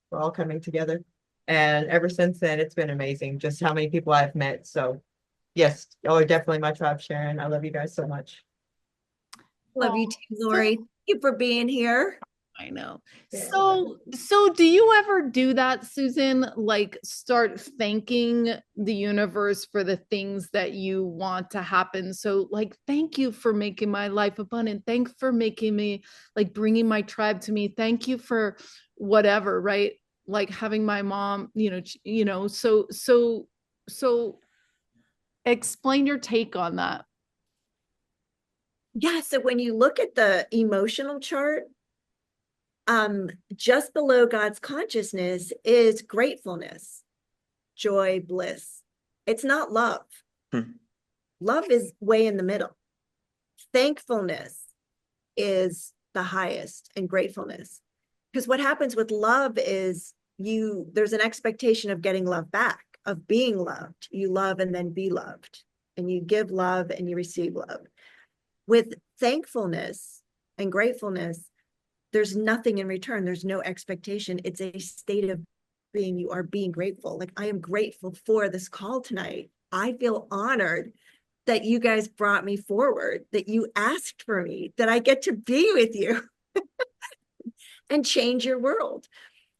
We're all coming together. And ever since then, it's been amazing just how many people I've met. So yes, y'all are definitely my tribe, Sharon. I love you guys so much. Love you too, Laurie. Thank you for being here. I know. Yeah. So do you ever do that, Susan? Like start thanking the universe for the things that you want to happen. So like, thank you for making my life abundant. Thanks for making me, like bringing my tribe to me. Thank you for whatever, right? Like having my mom, so explain your take on that. Yeah, so when you look at the emotional chart, just below God's consciousness is gratefulness, joy, bliss. It's not love. Love is way in the middle. Thankfulness is the highest, and gratefulness. Because what happens with love is there's an expectation of getting love back, of being loved. You love and then be loved, and you give love and you receive love. With thankfulness and gratefulness, there's nothing in return. There's no expectation. It's a state of being. You are being grateful. Like, I am grateful for this call tonight. I feel honored that you guys brought me forward, that you asked for me, that I get to be with you and change your world.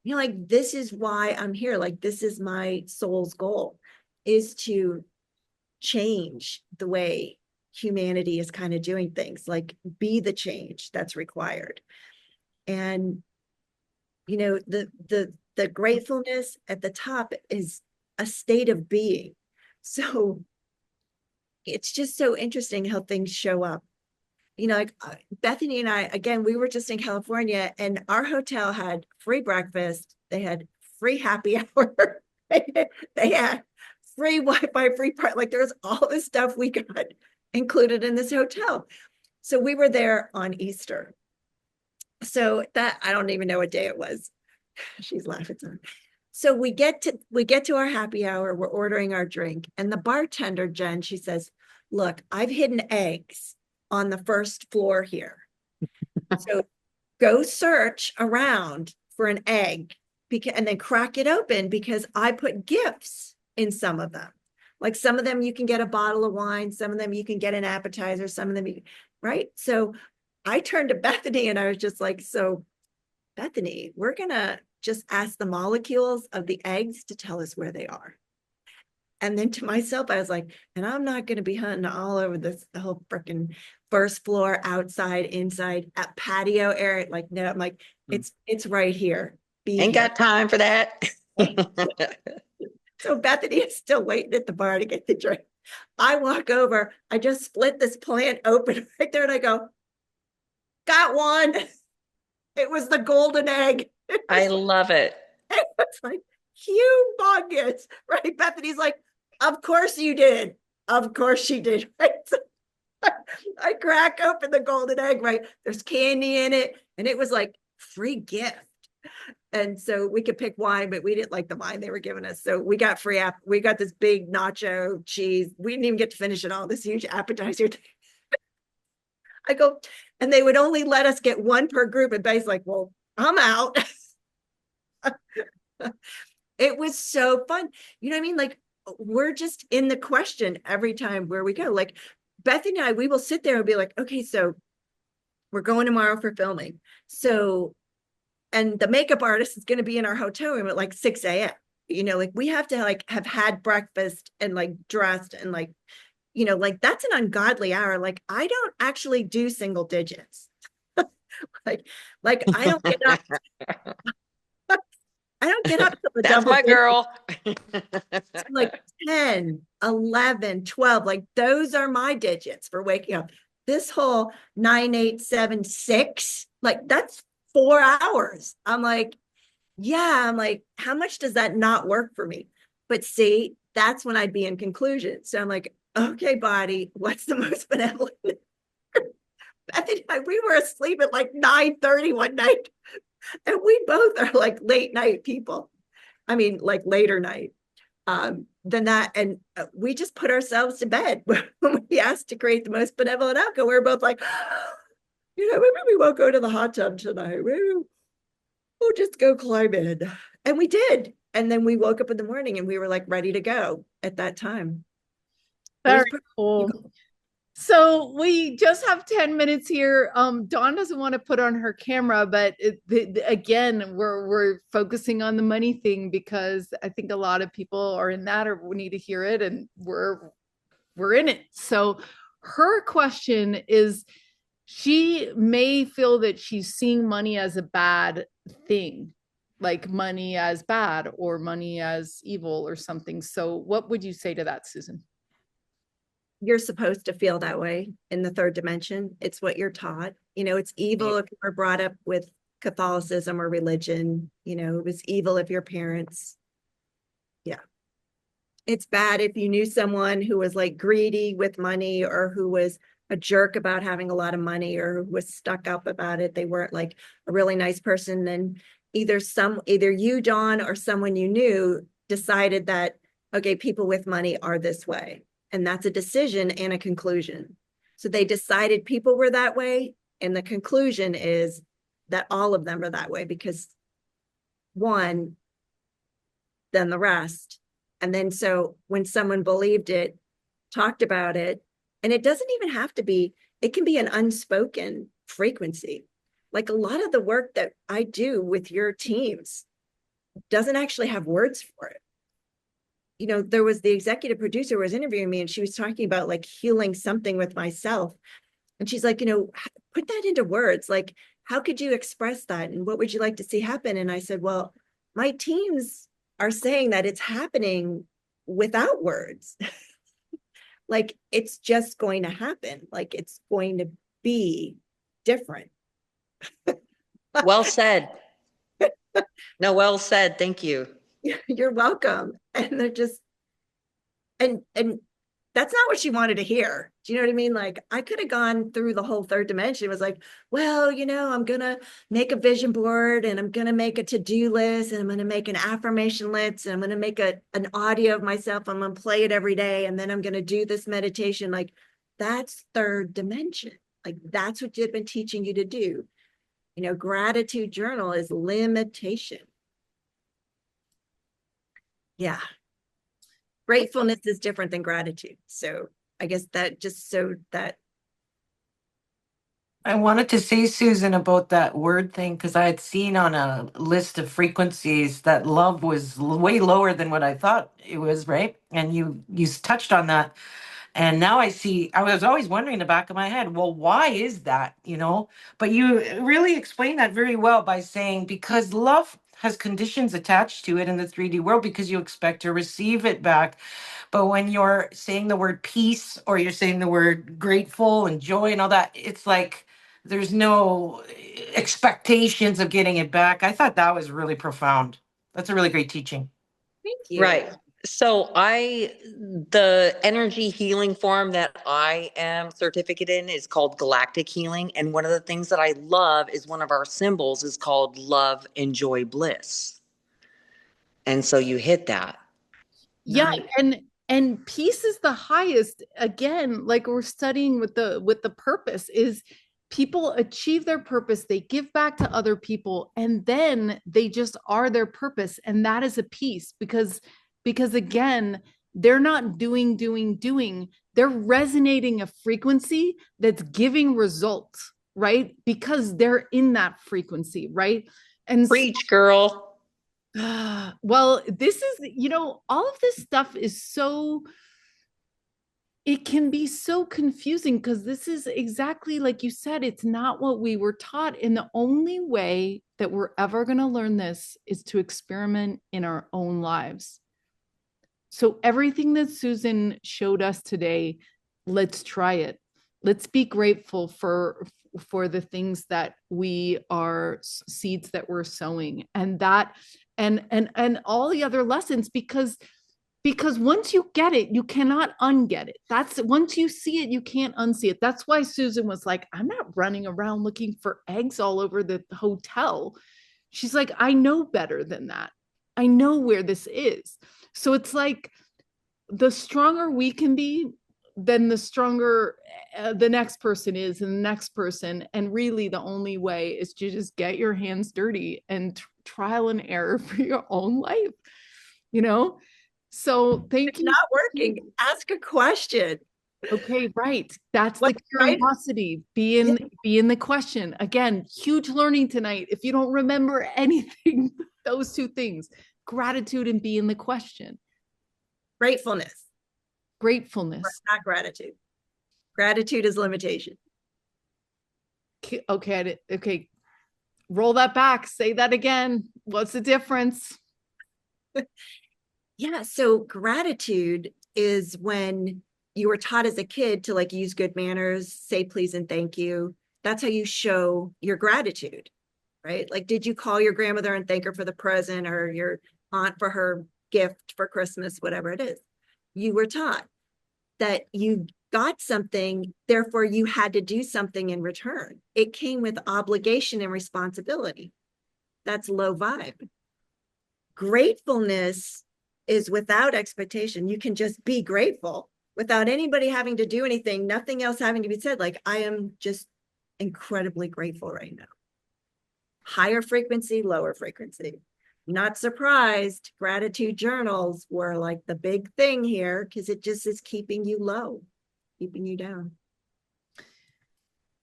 You know, like, this is why I'm here. Like, this is my soul's goal, is to change the way humanity is kind of doing things, like be the change that's required. And you know, the gratefulness at the top is a state of being. So it's just so interesting how things show up. You know, like Bethany and I, again, we were just in California, and our hotel had free breakfast. They had free happy hour. They had free Wi-Fi, free part. Like, there's all this stuff we got included in this hotel. So we were there on Easter. So that, I don't even know what day it was. She's laughing. So we get to our happy hour. We're ordering our drink, and the bartender, Jen, she says, "Look, I've hidden eggs on the first floor here. So go search around for an egg, and then crack it open, because I put gifts in some of them. Like, some of them you can get a bottle of wine, some of them you can get an appetizer, some of them right?" So I turned to Bethany and I was just like, "So Bethany, we're gonna just ask the molecules of the eggs to tell us where they are." And then to myself, I was like, and I'm not going to be hunting all over the whole freaking first floor, outside, inside, at patio area. Like, no, I'm like, it's right here. Ain't got time for that. So Bethany is still waiting at the bar to get the drink. I walk over, I just split this plant open right there, and I go, "Got one." It was the golden egg. I love it. It was like humongous, right? Bethany's like, "Of course you did. Of course she did." Right? So I crack open the golden egg, right? There's candy in it, and it was like free gift. And so we could pick wine, but we didn't like the wine they were giving us. So we got free we got this big nacho cheese. We didn't even get to finish it all, this huge appetizer. I go, and they would only let us get one per group. And Betty's like, "Well, I'm out." It was so fun. You know what I mean? Like, we're just in the question every time where we go. Like, Bethany and I, we will sit there and be like, "Okay, so we're going tomorrow for filming. So, and the makeup artist is going to be in our hotel room at like 6 a.m. like we have to like have had breakfast and like dressed and like, like that's an ungodly hour. Like I don't actually do single digits. like, I don't get up. I don't get up to the That's double my digits. girl. Like 10, 11, 12, like those are my digits for waking up. This whole 9, 8, 7, 6, like that's 4 hours. I'm like, yeah, I'm like, how much does that not work for me? But see, that's when I'd be in conclusion. So I'm like, okay, body, what's the most benevolent? Bethany and I, we were asleep at like 9:30 one night, and we both are like late night people. I mean, like later night than that. And we just put ourselves to bed when we asked to create the most benevolent outcome. We were both like, maybe we won't go to the hot tub tonight. We'll just go climb in. And we did. And then we woke up in the morning and we were like ready to go at that time. Very cool. So we just have 10 minutes here. Dawn doesn't want to put on her camera, but again, we're focusing on the money thing because I think a lot of people are in that or need to hear it, and we're in it. So her question is, she may feel that she's seeing money as a bad thing, like money as bad or money as evil or something. So what would you say to that, Susan? You're supposed to feel that way in the third dimension. It's what you're taught. It's evil if you were brought up with Catholicism or religion. It was evil if your parents. Yeah. It's bad if you knew someone who was like greedy with money or who was a jerk about having a lot of money or who was stuck up about it. They weren't like a really nice person. Then either you, Dawn, or someone you knew decided that, okay, people with money are this way. And that's a decision and a conclusion. So they decided people were that way. And the conclusion is that all of them are that way because one, then the rest. And then so when someone believed it, talked about it, and it doesn't even have to be, it can be an unspoken frequency. Like a lot of the work that I do with your teams doesn't actually have words for it. There was the executive producer who was interviewing me and she was talking about like healing something with myself. And she's like, put that into words. Like, how could you express that? And what would you like to see happen? And I said, well, my teams are saying that it's happening without words. Like, it's just going to happen. Like, it's going to be different. Well said. No, well said. Thank you. You're welcome. And they're just, and that's not what she wanted to hear. Do you know what I mean? Like I could have gone through the whole third dimension. It was like, well, I'm going to make a vision board and I'm going to make a to-do list and I'm going to make an affirmation list and I'm going to make an audio of myself. I'm going to play it every day. And then I'm going to do this meditation. Like that's third dimension. Like that's what you've been teaching you to do. Gratitude journal is limitation. Yeah. Gratefulness is different than gratitude. So I guess that just so that. I wanted to say, Susan, about that word thing, because I had seen on a list of frequencies that love was way lower than what I thought it was, right? And you touched on that. And now I was always wondering in the back of my head, well, why is that, But you really explained that very well by saying, because love has conditions attached to it in the 3D world because you expect to receive it back. But when you're saying the word peace or you're saying the word grateful and joy and all that, it's like there's no expectations of getting it back. I thought that was really profound. That's a really great teaching. Thank you. Right. So the energy healing form that I am certificate in is called galactic healing. And one of the things that I love is one of our symbols is called love and joy bliss. And so you hit that. Yeah. And peace is the highest. Again, like we're studying with the purpose is people achieve their purpose, they give back to other people, and then they just are their purpose. And that is a peace because again, they're not doing. They're resonating a frequency that's giving results, right? Because they're in that frequency, right? And preach, girl. Well, this is, all of this stuff is it can be so confusing because this is exactly like you said, it's not what we were taught. And the only way that we're ever going to learn this is to experiment in our own lives. So everything that Susan showed us today, let's try it. Let's be grateful for the things that we are, seeds that we're sowing, and that and all the other lessons, because once you get it, you cannot unget it. That's, once you see it, you can't unsee it. That's why Susan was like, I'm not running around looking for eggs all over the hotel. She's like, I know better than that. I know where this is. So it's like, the stronger we can be, then the stronger the next person is, and the next person. And really the only way is to just get your hands dirty and trial and error for your own life, So thank you. Not working. Ask a question. Okay, right. That's the What's right? curiosity. Be in the question. Again, huge learning tonight. If you don't remember anything, those two things, gratitude and be in the question. Gratefulness. Gratefulness. Not gratitude. Gratitude is limitation. Okay. Okay. Roll that back. Say that again. What's the difference? Yeah. So gratitude is when you were taught as a kid to like use good manners, say please and thank you. That's how you show your gratitude, right? Like, did you call your grandmother and thank her for the present, or your aunt for her gift for Christmas, whatever it is? You were taught that you got something, therefore you had to do something in return. It came with obligation and responsibility. That's low vibe. Gratefulness is without expectation. You can just be grateful without anybody having to do anything, nothing else having to be said. Like, I am just incredibly grateful right now. Higher frequency, lower frequency. Not surprised, gratitude journals were like the big thing here, because it just is keeping you low, keeping you down.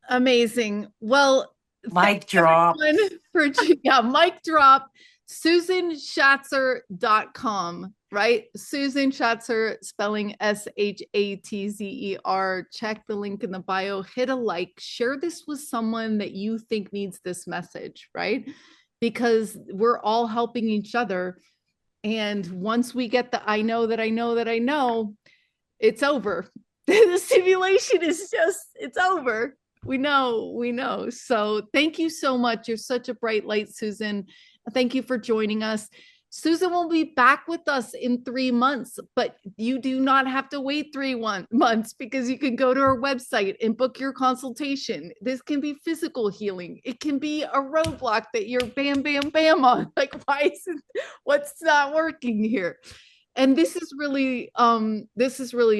Amazing. Well, Mic drop. Mic drop. SusanShatzer.com, right? Susan Shatzer, spelling SHATZER. Check the link in the bio, hit a like, share this with someone that you think needs this message, right? Because we're all helping each other. And once we get the I know that I know that I know, it's over. The simulation is just, it's over. We know. So thank you so much. You're such a bright light, Susan. Thank you for joining us. Susan will be back with us in 3 months, but you do not have to wait 3 months, because you can go to our website and book your consultation. This can be physical healing. It can be a roadblock that you're bam, bam, bam on. Like, what's not working here? And this is really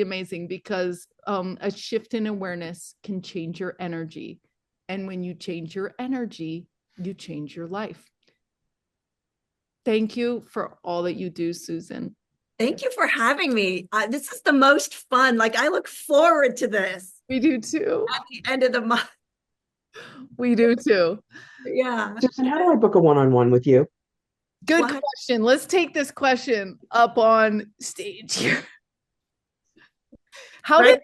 amazing, because a shift in awareness can change your energy. And when you change your energy, you change your life. Thank you for all that you do, Susan. Thank you for having me. This is the most fun. Like, I look forward to this. We do too. At the end of the month. We do too. Yeah. Susan, how do I book a one-on-one with you? Good question. Let's take this question up on stage here. How does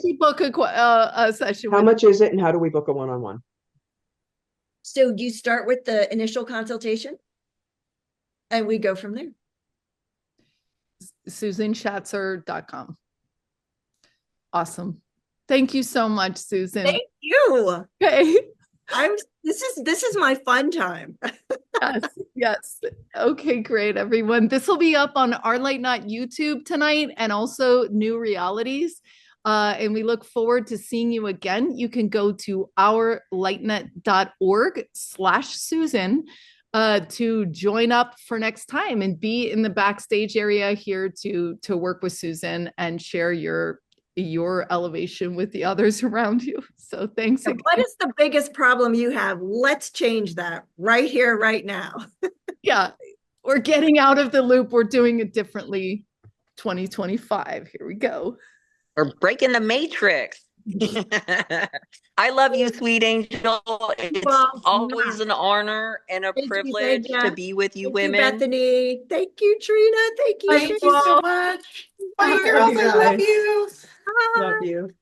she book a session? How much is it, and how do we book a one-on-one? So you start with the initial consultation, and we go from there. SusanShatzer.com. Awesome. Thank you so much, Susan. Thank you. Okay. This is my fun time. Yes. Okay, great, everyone. This will be up on Our Light Not YouTube tonight, and also New Realities. And we look forward to seeing you again. You can go to ourlightnet.org/Susan to join up for next time and be in the backstage area here to work with Susan and share your elevation with the others around you. So thanks again. What is the biggest problem you have? Let's change that right here, right now. Yeah, we're getting out of the loop. We're doing it differently. 2025. Here we go. We're breaking the matrix. I love you, sweet angel. It's Well, always an honor and a thank you, privilege to be with you Thank you, women. Bethany. Thank you, Trina. Thank you, Thank you so Sharon. much. I Bye, love girls. you I love guys. you. Love you.